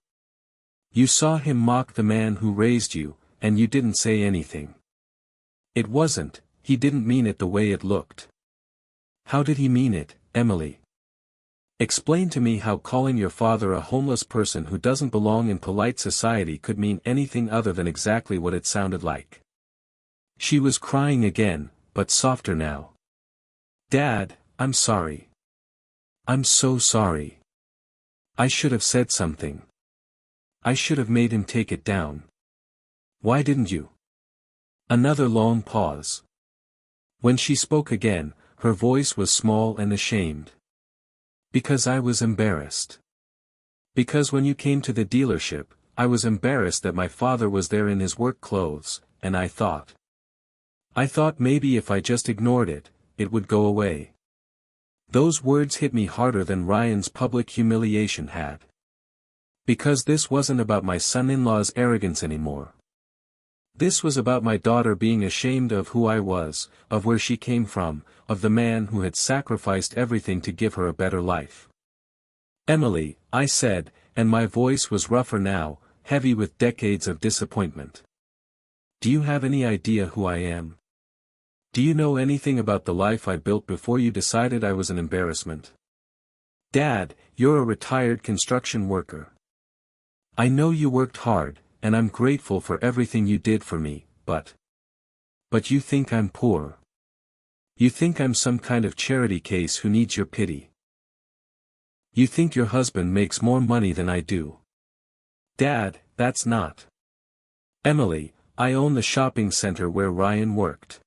S1: You saw him mock the man who raised you, and you didn't say anything. He didn't mean it the way it looked. How did he mean it, Emily? Explain to me how calling your father a homeless person who doesn't belong in polite society could mean anything other than exactly what it sounded like. She was crying again, but softer now. Dad, I'm sorry. I'm so sorry. I should have said something. I should have made him take it down. Why didn't you? Another long pause. When she spoke again, her voice was small and ashamed. Because I was embarrassed. Because when you came to the dealership, I was embarrassed that my father was there in his work clothes, and I thought maybe if I just ignored it, it would go away. Those words hit me harder than Ryan's public humiliation had. Because this wasn't about my son-in-law's arrogance anymore. This was about my daughter being ashamed of who I was, of where she came from, of the man who had sacrificed everything to give her a better life. Emily, I said, and my voice was rougher now, heavy with decades of disappointment. Do you have any idea who I am? Do you know anything about the life I built before you decided I was an embarrassment? Dad, you're a retired construction worker. I know you worked hard, and I'm grateful for everything you did for me, but you think I'm poor. You think I'm some kind of charity case who needs your pity. You think your husband makes more money than I do. Dad, that's not. Emily, I own the shopping center where Ryan worked.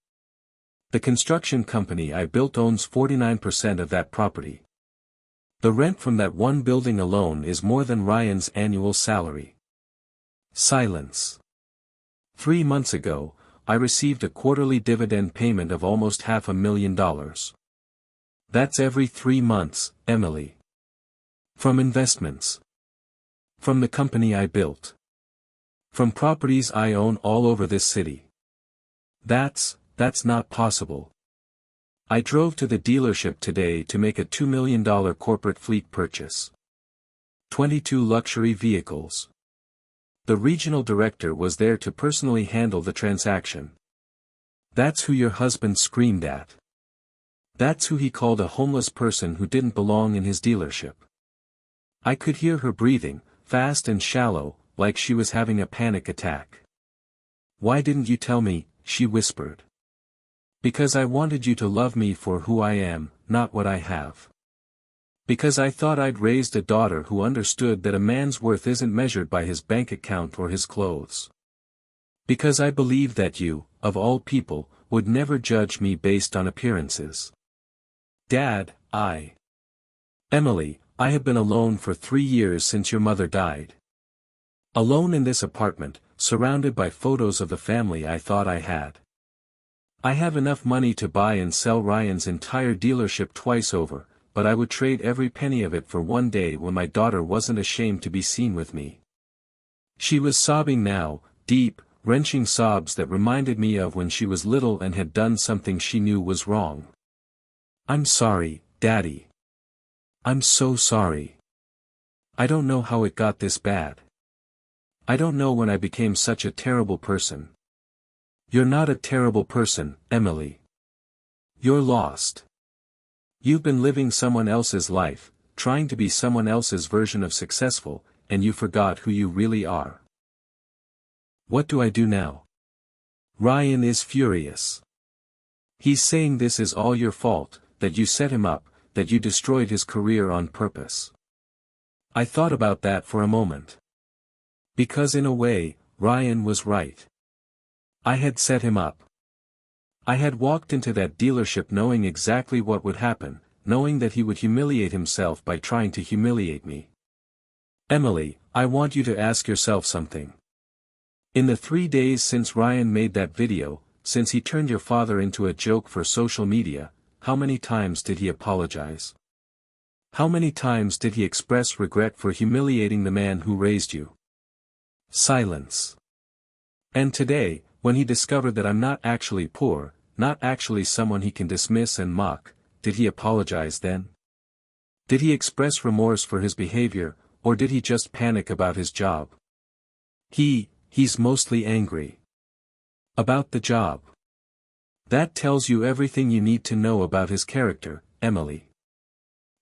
S1: The construction company I built owns 49% of that property. The rent from that one building alone is more than Ryan's annual salary. Silence. 3 months ago, I received a quarterly dividend payment of almost $500,000. That's every 3 months, Emily. From investments. From the company I built. From properties I own all over this city. That's not possible. I drove to the dealership today to make a $2 million corporate fleet purchase. 22 luxury vehicles. The regional director was there to personally handle the transaction. That's who your husband screamed at. That's who he called a homeless person who didn't belong in his dealership. I could hear her breathing, fast and shallow, like she was having a panic attack. Why didn't you tell me, she whispered. Because I wanted you to love me for who I am, not what I have. Because I thought I'd raised a daughter who understood that a man's worth isn't measured by his bank account or his clothes. Because I believed that you, of all people, would never judge me based on appearances. Dad, Emily, I have been alone for 3 years since your mother died. Alone in this apartment, surrounded by photos of the family I thought I had. I have enough money to buy and sell Ryan's entire dealership twice over, but I would trade every penny of it for one day when my daughter wasn't ashamed to be seen with me. She was sobbing now, deep, wrenching sobs that reminded me of when she was little and had done something she knew was wrong. I'm sorry, Daddy. I'm so sorry. I don't know how it got this bad. I don't know when I became such a terrible person. You're not a terrible person, Emily. You're lost. You've been living someone else's life, trying to be someone else's version of successful, and you forgot who you really are. What do I do now? Ryan is furious. He's saying this is all your fault, that you set him up, that you destroyed his career on purpose. I thought about that for a moment. Because in a way, Ryan was right. I had set him up. I had walked into that dealership knowing exactly what would happen, knowing that he would humiliate himself by trying to humiliate me. Emily, I want you to ask yourself something. In the 3 days since Ryan made that video, since he turned your father into a joke for social media, how many times did he apologize? How many times did he express regret for humiliating the man who raised you? Silence. And today, when he discovered that I'm not actually poor, not actually someone he can dismiss and mock, did he apologize then? Did he express remorse for his behavior, or did he just panic about his job? He's mostly angry. About the job. That tells you everything you need to know about his character, Emily.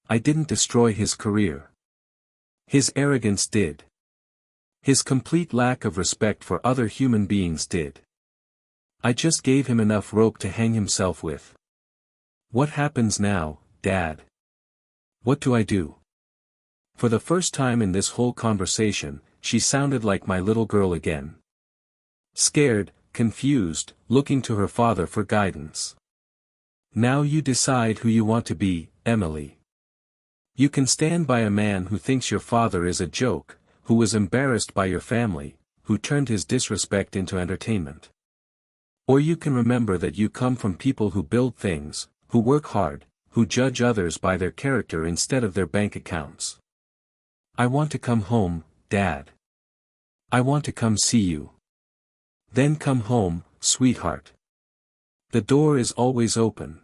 S1: I didn't destroy his career. His arrogance did. His complete lack of respect for other human beings did. I just gave him enough rope to hang himself with. What happens now, Dad? What do I do? For the first time in this whole conversation, she sounded like my little girl again. Scared, confused, looking to her father for guidance. Now you decide who you want to be, Emily. You can stand by a man who thinks your father is a joke, who was embarrassed by your family, who turned his disrespect into entertainment. Or you can remember that you come from people who build things, who work hard, who judge others by their character instead of their bank accounts. I want to come home, Dad. I want to come see you. Then come home, sweetheart. The door is always open.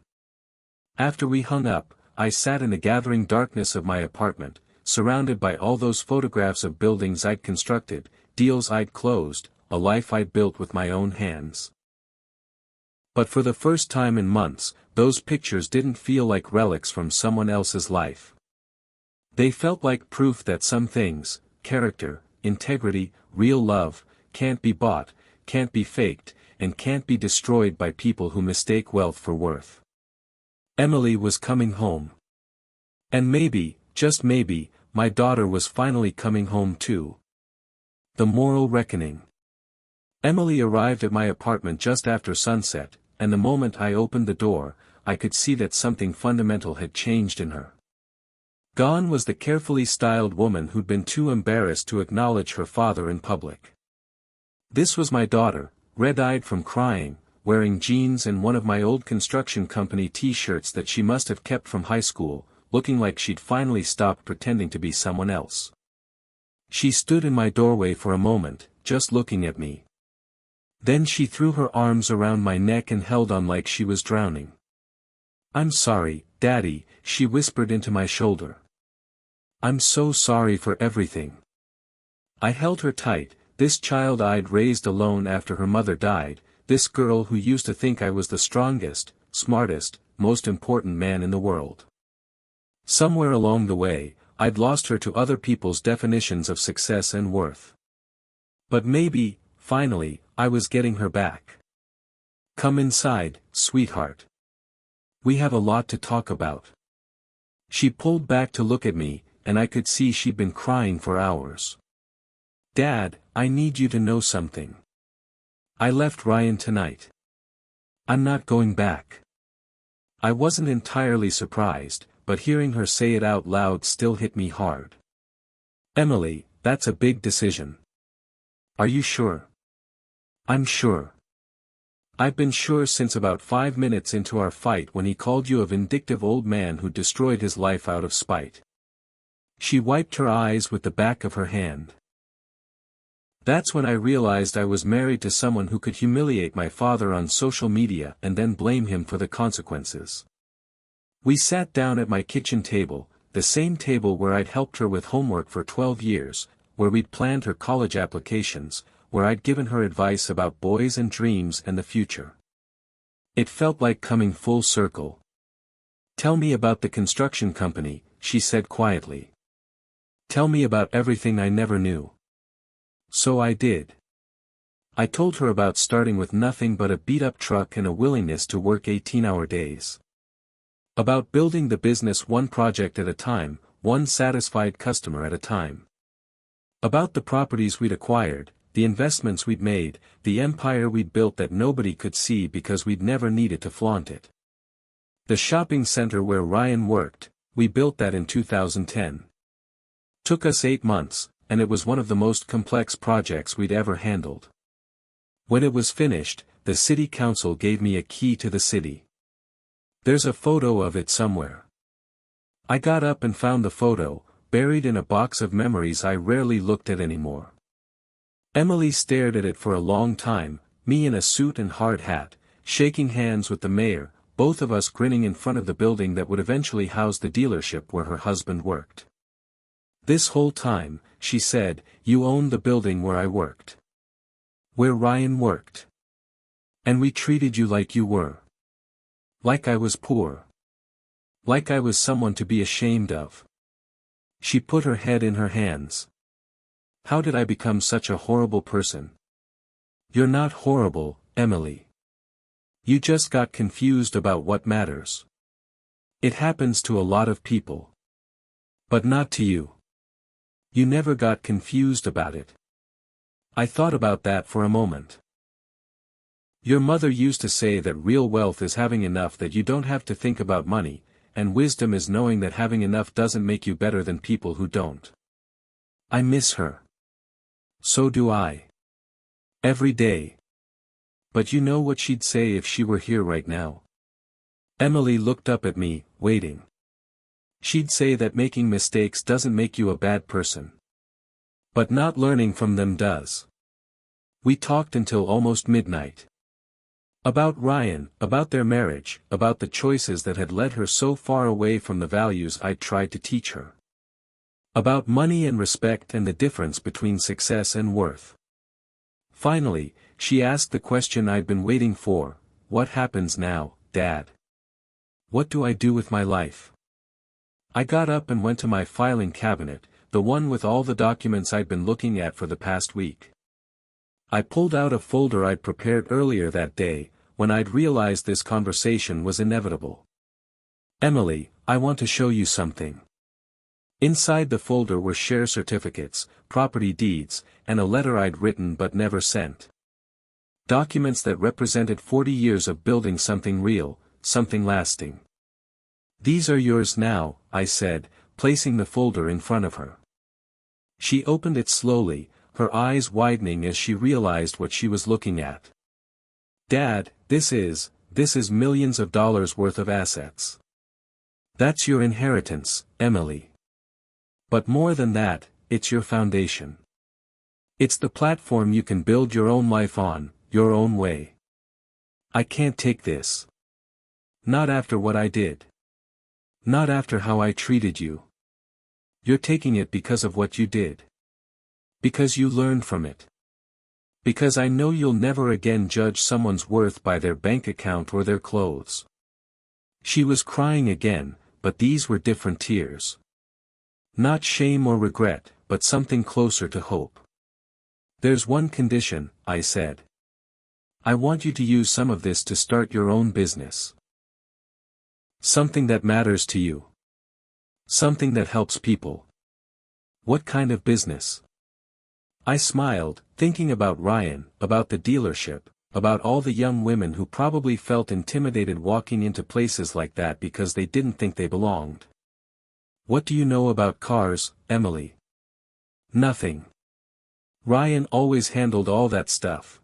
S1: After we hung up, I sat in the gathering darkness of my apartment, surrounded by all those photographs of buildings I'd constructed, deals I'd closed, a life I'd built with my own hands. But for the first time in months, those pictures didn't feel like relics from someone else's life. They felt like proof that some things, character, integrity, real love, can't be bought, can't be faked, and can't be destroyed by people who mistake wealth for worth. Emily was coming home. And maybe, just maybe, my daughter was finally coming home too. The moral reckoning. Emily arrived at my apartment just after sunset, and the moment I opened the door, I could see that something fundamental had changed in her. Gone was the carefully styled woman who'd been too embarrassed to acknowledge her father in public. This was my daughter, red-eyed from crying, wearing jeans and one of my old construction company t-shirts that she must have kept from high school, looking like she'd finally stopped pretending to be someone else. She stood in my doorway for a moment, just looking at me. Then she threw her arms around my neck and held on like she was drowning. I'm sorry, Daddy, she whispered into my shoulder. I'm so sorry for everything. I held her tight, this child I'd raised alone after her mother died, this girl who used to think I was the strongest, smartest, most important man in the world. Somewhere along the way, I'd lost her to other people's definitions of success and worth. But maybe, finally, I was getting her back. Come inside, sweetheart. We have a lot to talk about. She pulled back to look at me, and I could see she'd been crying for hours. Dad, I need you to know something. I left Ryan tonight. I'm not going back. I wasn't entirely surprised, but hearing her say it out loud still hit me hard. Emily, that's a big decision. Are you sure? I'm sure. I've been sure since about 5 minutes into our fight when he called you a vindictive old man who destroyed his life out of spite. She wiped her eyes with the back of her hand. That's when I realized I was married to someone who could humiliate my father on social media and then blame him for the consequences. We sat down at my kitchen table, the same table where I'd helped her with homework for 12 years, where we'd planned her college applications, where I'd given her advice about boys and dreams and the future. It felt like coming full circle. Tell me about the construction company, she said quietly. Tell me about everything I never knew. So I did. I told her about starting with nothing but a beat-up truck and a willingness to work 18-hour days. About building the business one project at a time, one satisfied customer at a time. About the properties we'd acquired, the investments we'd made, the empire we'd built that nobody could see because we'd never needed to flaunt it. The shopping center where Ryan worked, we built that in 2010. Took us 8 months, and it was one of the most complex projects we'd ever handled. When it was finished, the city council gave me a key to the city. There's a photo of it somewhere. I got up and found the photo, buried in a box of memories I rarely looked at anymore. Emily stared at it for a long time, me in a suit and hard hat, shaking hands with the mayor, both of us grinning in front of the building that would eventually house the dealership where her husband worked. This whole time, she said, you owned the building where I worked. Where Ryan worked. And we treated you like you were. Like I was poor. Like I was someone to be ashamed of. She put her head in her hands. How did I become such a horrible person? You're not horrible, Emily. You just got confused about what matters. It happens to a lot of people. But not to you. You never got confused about it. I thought about that for a moment. Your mother used to say that real wealth is having enough that you don't have to think about money, and wisdom is knowing that having enough doesn't make you better than people who don't. I miss her. So do I. Every day. But you know what she'd say if she were here right now? Emily looked up at me, waiting. She'd say that making mistakes doesn't make you a bad person. But not learning from them does. We talked until almost midnight. About Ryan, about their marriage, about the choices that had led her so far away from the values I'd tried to teach her. About money and respect and the difference between success and worth. Finally, she asked the question I'd been waiting for, what happens now, Dad? What do I do with my life? I got up and went to my filing cabinet, the one with all the documents I'd been looking at for the past week. I pulled out a folder I'd prepared earlier that day, when I'd realized this conversation was inevitable. Emily, I want to show you something. Inside the folder were share certificates, property deeds, and a letter I'd written but never sent. Documents that represented 40 years of building something real, something lasting. These are yours now, I said, placing the folder in front of her. She opened it slowly, her eyes widening as she realized what she was looking at. Dad, this is millions of dollars worth of assets. That's your inheritance, Emily. But more than that, it's your foundation. It's the platform you can build your own life on, your own way. I can't take this. Not after what I did. Not after how I treated you. You're taking it because of what you did. Because you learned from it. Because I know you'll never again judge someone's worth by their bank account or their clothes. She was crying again, but these were different tears. Not shame or regret, but something closer to hope. There's one condition, I said. I want you to use some of this to start your own business. Something that matters to you. Something that helps people. What kind of business? I smiled, thinking about Ryan, about the dealership, about all the young women who probably felt intimidated walking into places like that because they didn't think they belonged. What do you know about cars, Emily? Nothing. Ryan always handled all that stuff.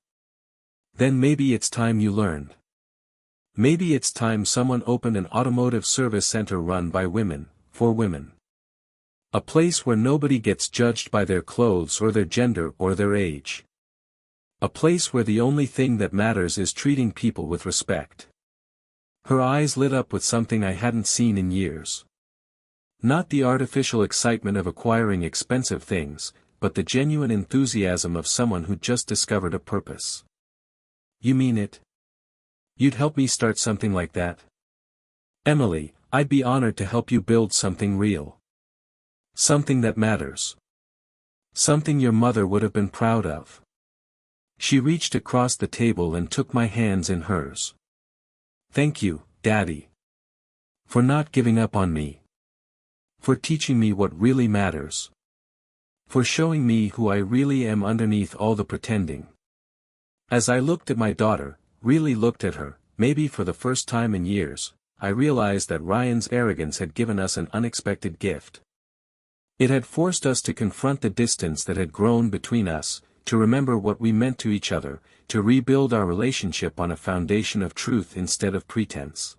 S1: Then maybe it's time you learned. Maybe it's time someone opened an automotive service center run by women, for women. A place where nobody gets judged by their clothes or their gender or their age. A place where the only thing that matters is treating people with respect. Her eyes lit up with something I hadn't seen in years. Not the artificial excitement of acquiring expensive things, but the genuine enthusiasm of someone who just discovered a purpose. You mean it? You'd help me start something like that? Emily, I'd be honored to help you build something real. Something that matters. Something your mother would have been proud of. She reached across the table and took my hands in hers. Thank you, Daddy. For not giving up on me. For teaching me what really matters. For showing me who I really am underneath all the pretending. As I looked at my daughter, really looked at her, maybe for the first time in years, I realized that Ryan's arrogance had given us an unexpected gift. It had forced us to confront the distance that had grown between us, to remember what we meant to each other, to rebuild our relationship on a foundation of truth instead of pretense.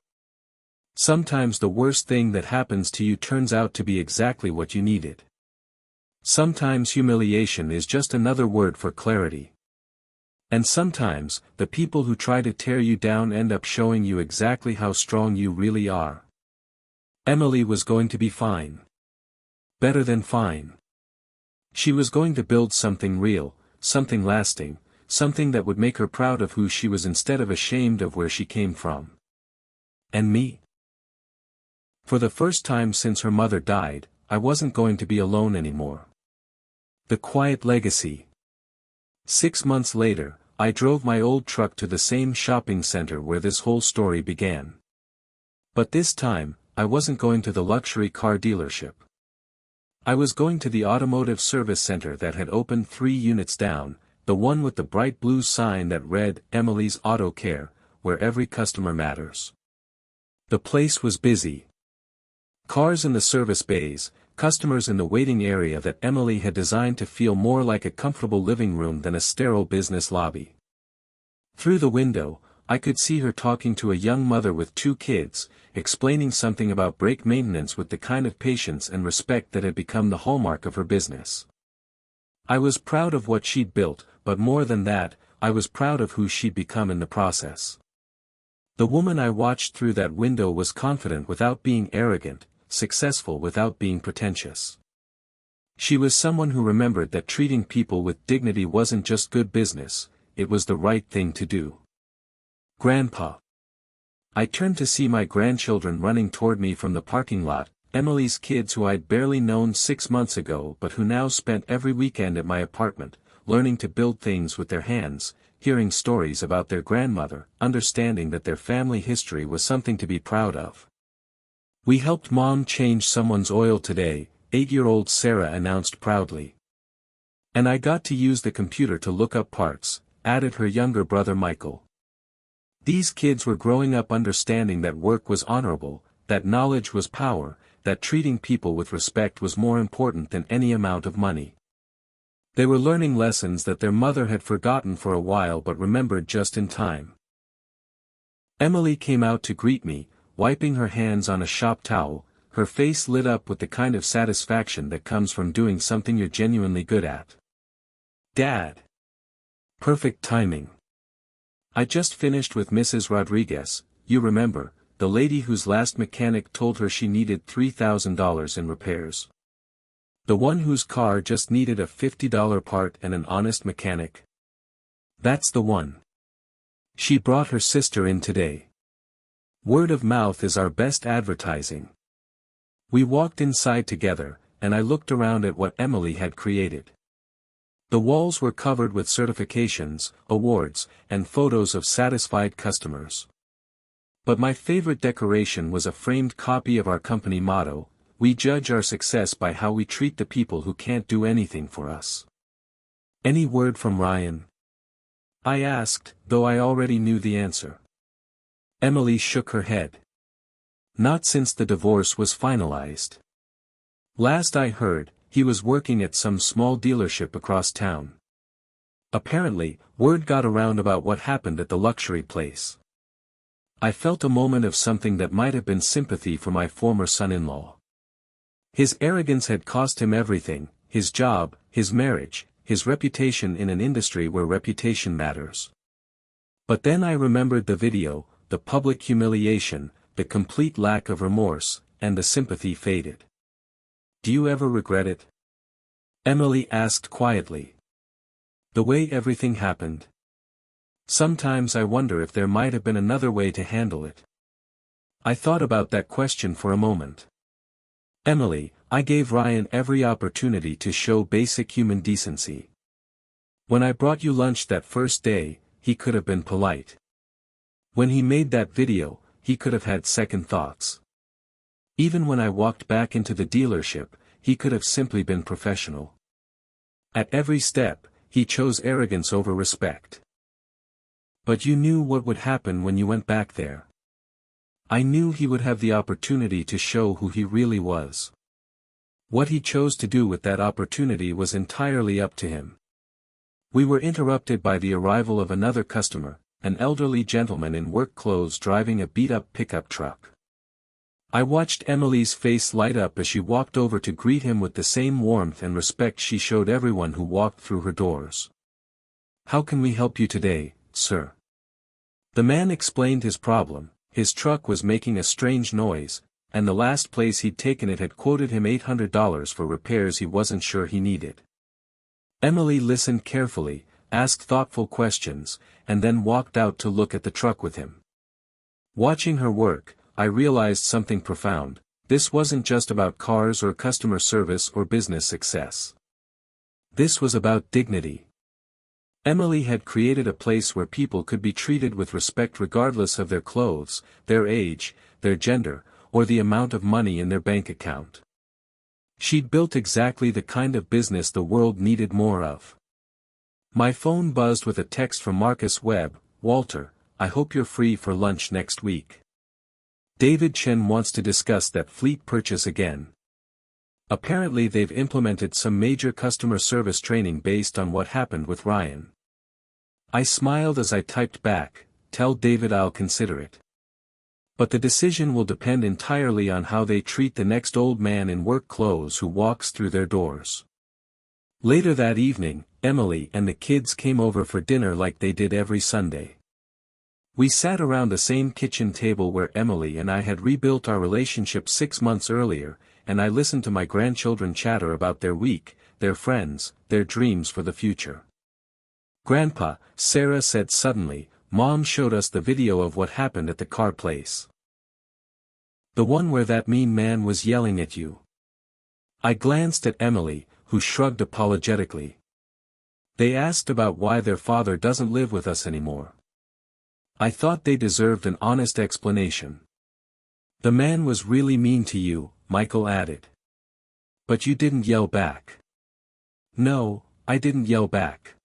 S1: Sometimes the worst thing that happens to you turns out to be exactly what you needed. Sometimes humiliation is just another word for clarity. And sometimes, the people who try to tear you down end up showing you exactly how strong you really are. Emily was going to be fine. Better than fine. She was going to build something real, something lasting, something that would make her proud of who she was instead of ashamed of where she came from. And me? For the first time since her mother died, I wasn't going to be alone anymore. The quiet legacy. 6 months later, I drove my old truck to the same shopping center where this whole story began. But this time, I wasn't going to the luxury car dealership. I was going to the automotive service center that had opened 3 units down, the one with the bright blue sign that read, Emily's Auto Care, where every customer matters. The place was busy. Cars in the service bays, customers in the waiting area that Emily had designed to feel more like a comfortable living room than a sterile business lobby. Through the window, I could see her talking to a young mother with 2 kids, explaining something about brake maintenance with the kind of patience and respect that had become the hallmark of her business. I was proud of what she'd built, but more than that, I was proud of who she'd become in the process. The woman I watched through that window was confident without being arrogant, successful without being pretentious. She was someone who remembered that treating people with dignity wasn't just good business, it was the right thing to do. Grandpa. I turned to see my grandchildren running toward me from the parking lot, Emily's kids who I'd barely known 6 months ago but who now spent every weekend at my apartment, learning to build things with their hands, hearing stories about their grandmother, understanding that their family history was something to be proud of. We helped Mom change someone's oil today, 8-year-old Sarah announced proudly. And I got to use the computer to look up parts, added her younger brother Michael. These kids were growing up understanding that work was honorable, that knowledge was power, that treating people with respect was more important than any amount of money. They were learning lessons that their mother had forgotten for a while but remembered just in time. Emily came out to greet me, wiping her hands on a shop towel, her face lit up with the kind of satisfaction that comes from doing something you're genuinely good at. Dad! Perfect timing. I just finished with Mrs. Rodriguez, you remember, the lady whose last mechanic told her she needed $3,000 in repairs. The one whose car just needed a $50 part and an honest mechanic. That's the one. She brought her sister in today. Word of mouth is our best advertising. We walked inside together, and I looked around at what Emily had created. The walls were covered with certifications, awards, and photos of satisfied customers. But my favorite decoration was a framed copy of our company motto: "We judge our success by how we treat the people who can't do anything for us." "Any word from Ryan?" I asked, though I already knew the answer. Emily shook her head. "Not since the divorce was finalized. Last I heard, he was working at some small dealership across town. Apparently, word got around about what happened at the luxury place." I felt a moment of something that might have been sympathy for my former son-in-law. His arrogance had cost him everything: his job, his marriage, his reputation in an industry where reputation matters. But then I remembered the video, the public humiliation, the complete lack of remorse, and the sympathy faded. "Do you ever regret it?" Emily asked quietly. "The way everything happened? Sometimes I wonder if there might have been another way to handle it." I thought about that question for a moment. "Emily, I gave Ryan every opportunity to show basic human decency. When I brought you lunch that first day, he could have been polite. When he made that video, he could have had second thoughts. Even when I walked back into the dealership, he could have simply been professional. At every step, he chose arrogance over respect. But you knew what would happen when you went back there. I knew he would have the opportunity to show who he really was. What he chose to do with that opportunity was entirely up to him." We were interrupted by the arrival of another customer, an elderly gentleman in work clothes driving a beat-up pickup truck. I watched Emily's face light up as she walked over to greet him with the same warmth and respect she showed everyone who walked through her doors. "How can we help you today, sir?" The man explained his problem. His truck was making a strange noise, and the last place he'd taken it had quoted him $800 for repairs he wasn't sure he needed. Emily listened carefully, asked thoughtful questions, and then walked out to look at the truck with him. Watching her work, I realized something profound: this wasn't just about cars or customer service or business success. This was about dignity. Emily had created a place where people could be treated with respect regardless of their clothes, their age, their gender, or the amount of money in their bank account. She'd built exactly the kind of business the world needed more of. My phone buzzed with a text from Marcus Webb: "Walter, I hope you're free for lunch next week. David Chen wants to discuss that fleet purchase again. Apparently they've implemented some major customer service training based on what happened with Ryan." I smiled as I typed back, "Tell David I'll consider it. But the decision will depend entirely on how they treat the next old man in work clothes who walks through their doors." Later that evening, Emily and the kids came over for dinner like they did every Sunday. We sat around the same kitchen table where Emily and I had rebuilt our relationship 6 months earlier, and I listened to my grandchildren chatter about their week, their friends, their dreams for the future. "Grandpa," Sarah said suddenly, "Mom showed us the video of what happened at the car place. The one where that mean man was yelling at you." I glanced at Emily, who shrugged apologetically. "They asked about why their father doesn't live with us anymore. I thought they deserved an honest explanation." "The man was really mean to you," Michael added. "But you didn't yell back." "No, I didn't yell back."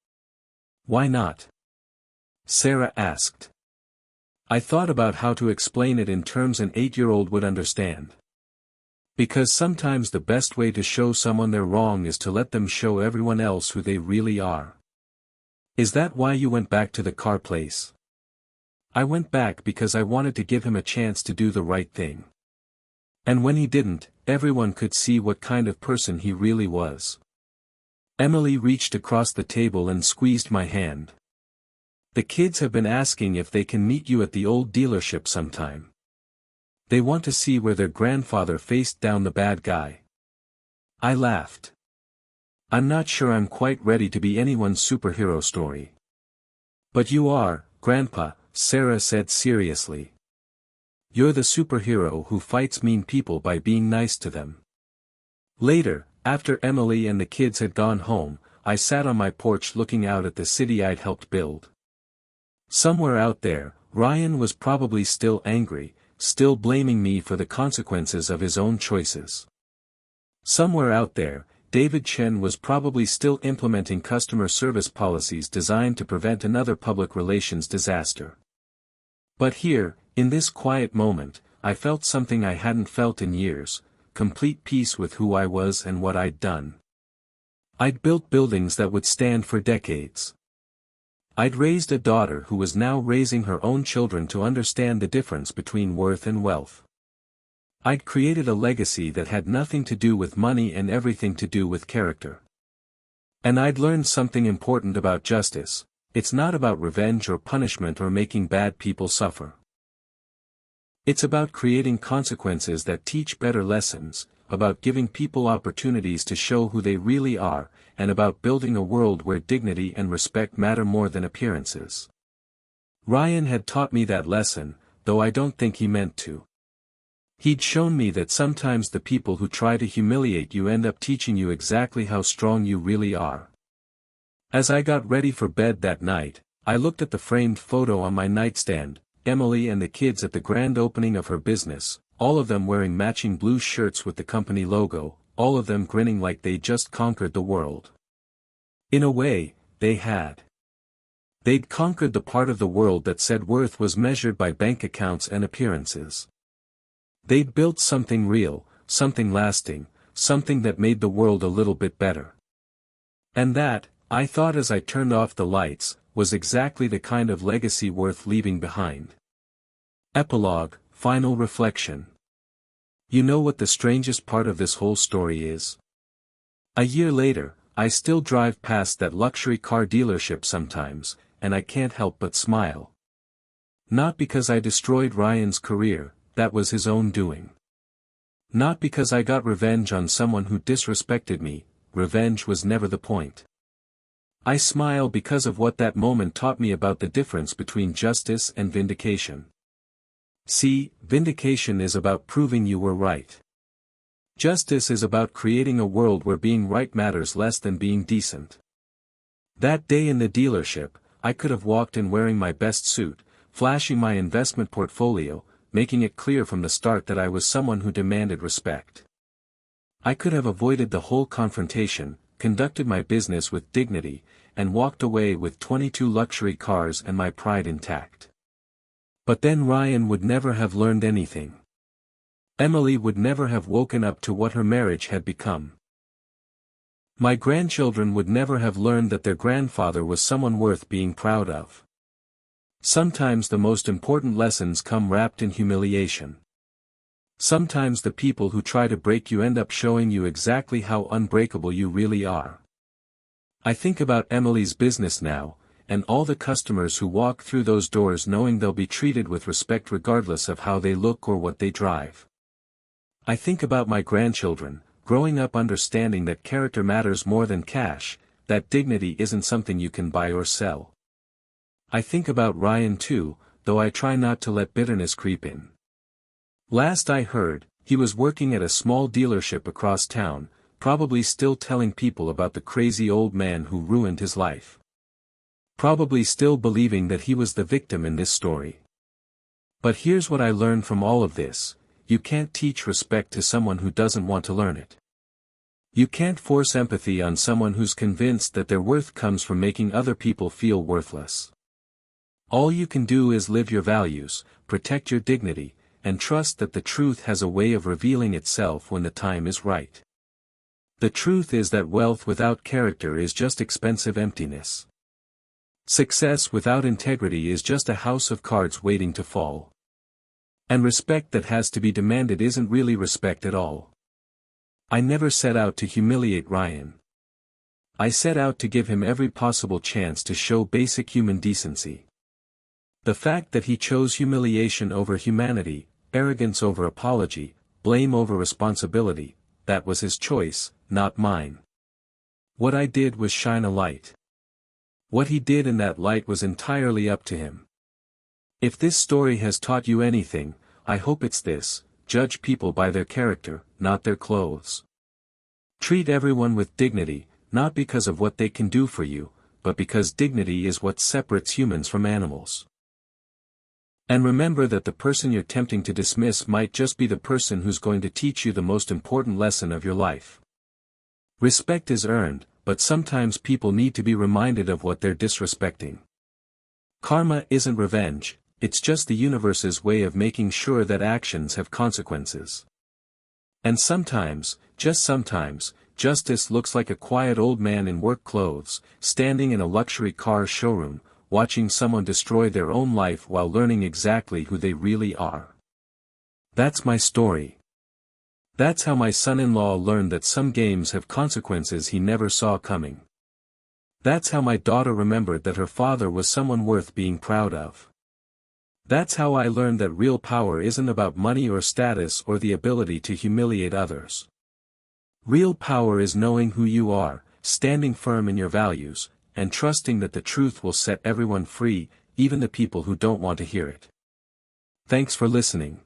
S1: "Why not?" Sarah asked. I thought about how to explain it in terms an 8-year-old would understand. "Because sometimes the best way to show someone they're wrong is to let them show everyone else who they really are." "Is that why you went back to the car place?" "I went back because I wanted to give him a chance to do the right thing. And when he didn't, everyone could see what kind of person he really was." Emily reached across the table and squeezed my hand. "The kids have been asking if they can meet you at the old dealership sometime. They want to see where their grandfather faced down the bad guy." I laughed. "I'm not sure I'm quite ready to be anyone's superhero story." "But you are, Grandpa," Sarah said seriously. "You're the superhero who fights mean people by being nice to them." Later, after Emily and the kids had gone home, I sat on my porch looking out at the city I'd helped build. Somewhere out there, Ryan was probably still angry, still blaming me for the consequences of his own choices. Somewhere out there, David Chen was probably still implementing customer service policies designed to prevent another public relations disaster. But here, in this quiet moment, I felt something I hadn't felt in years, complete peace with who I was and what I'd done. I'd built buildings that would stand for decades. I'd raised a daughter who was now raising her own children to understand the difference between worth and wealth. I'd created a legacy that had nothing to do with money and everything to do with character. And I'd learned something important about justice: it's not about revenge or punishment or making bad people suffer. It's about creating consequences that teach better lessons, about giving people opportunities to show who they really are, and about building a world where dignity and respect matter more than appearances. Ryan had taught me that lesson, though I don't think he meant to. He'd shown me that sometimes the people who try to humiliate you end up teaching you exactly how strong you really are. As I got ready for bed that night, I looked at the framed photo on my nightstand, Emily and the kids at the grand opening of her business, all of them wearing matching blue shirts with the company logo, all of them grinning like they just conquered the world. In a way, they had. They'd conquered the part of the world that said worth was measured by bank accounts and appearances. They'd built something real, something lasting, something that made the world a little bit better. And that, I thought as I turned off the lights, was exactly the kind of legacy worth leaving behind. Epilogue, final reflection. You know what the strangest part of this whole story is? A year later, I still drive past that luxury car dealership sometimes, and I can't help but smile. Not because I destroyed Ryan's career, that was his own doing. Not because I got revenge on someone who disrespected me, revenge was never the point. I smile because of what that moment taught me about the difference between justice and vindication. See, vindication is about proving you were right. Justice is about creating a world where being right matters less than being decent. That day in the dealership, I could have walked in wearing my best suit, flashing my investment portfolio, making it clear from the start that I was someone who demanded respect. I could have avoided the whole confrontation, conducted my business with dignity, and walked away with 22 luxury cars and my pride intact. But then Ryan would never have learned anything. Emily would never have woken up to what her marriage had become. My grandchildren would never have learned that their grandfather was someone worth being proud of. Sometimes the most important lessons come wrapped in humiliation. Sometimes the people who try to break you end up showing you exactly how unbreakable you really are. I think about Emily's business now, and all the customers who walk through those doors knowing they'll be treated with respect regardless of how they look or what they drive. I think about my grandchildren, growing up understanding that character matters more than cash, that dignity isn't something you can buy or sell. I think about Ryan too, though I try not to let bitterness creep in. Last I heard, he was working at a small dealership across town, probably still telling people about the crazy old man who ruined his life. Probably still believing that he was the victim in this story. But here's what I learned from all of this: you can't teach respect to someone who doesn't want to learn it. You can't force empathy on someone who's convinced that their worth comes from making other people feel worthless. All you can do is live your values, protect your dignity, and trust that the truth has a way of revealing itself when the time is right. The truth is that wealth without character is just expensive emptiness. Success without integrity is just a house of cards waiting to fall. And respect that has to be demanded isn't really respect at all. I never set out to humiliate Ryan. I set out to give him every possible chance to show basic human decency. The fact that he chose humiliation over humanity, arrogance over apology, blame over responsibility, that was his choice, not mine. What I did was shine a light. What he did in that light was entirely up to him. If this story has taught you anything, I hope it's this: judge people by their character, not their clothes. Treat everyone with dignity, not because of what they can do for you, but because dignity is what separates humans from animals. And remember that the person you're tempting to dismiss might just be the person who's going to teach you the most important lesson of your life. Respect is earned, but sometimes people need to be reminded of what they're disrespecting. Karma isn't revenge, it's just the universe's way of making sure that actions have consequences. And sometimes, just sometimes, justice looks like a quiet old man in work clothes, standing in a luxury car showroom, watching someone destroy their own life while learning exactly who they really are. That's my story. That's how my son-in-law learned that some games have consequences he never saw coming. That's how my daughter remembered that her father was someone worth being proud of. That's how I learned that real power isn't about money or status or the ability to humiliate others. Real power is knowing who you are, standing firm in your values, and trusting that the truth will set everyone free, even the people who don't want to hear it. Thanks for listening.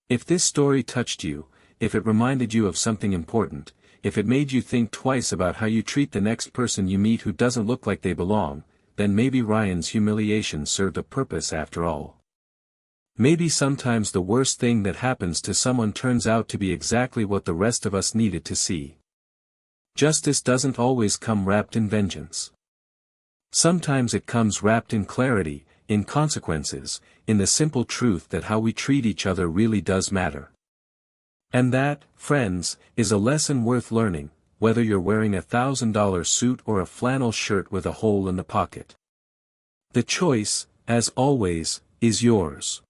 S1: If this story touched you, if it reminded you of something important, if it made you think twice about how you treat the next person you meet who doesn't look like they belong, then maybe Ryan's humiliation served a purpose after all. Maybe sometimes the worst thing that happens to someone turns out to be exactly what the rest of us needed to see. Justice doesn't always come wrapped in vengeance. Sometimes it comes wrapped in clarity, in consequences, in the simple truth that how we treat each other really does matter. And that, friends, is a lesson worth learning, whether you're wearing $1,000 suit or a flannel shirt with a hole in the pocket. The choice, as always, is yours.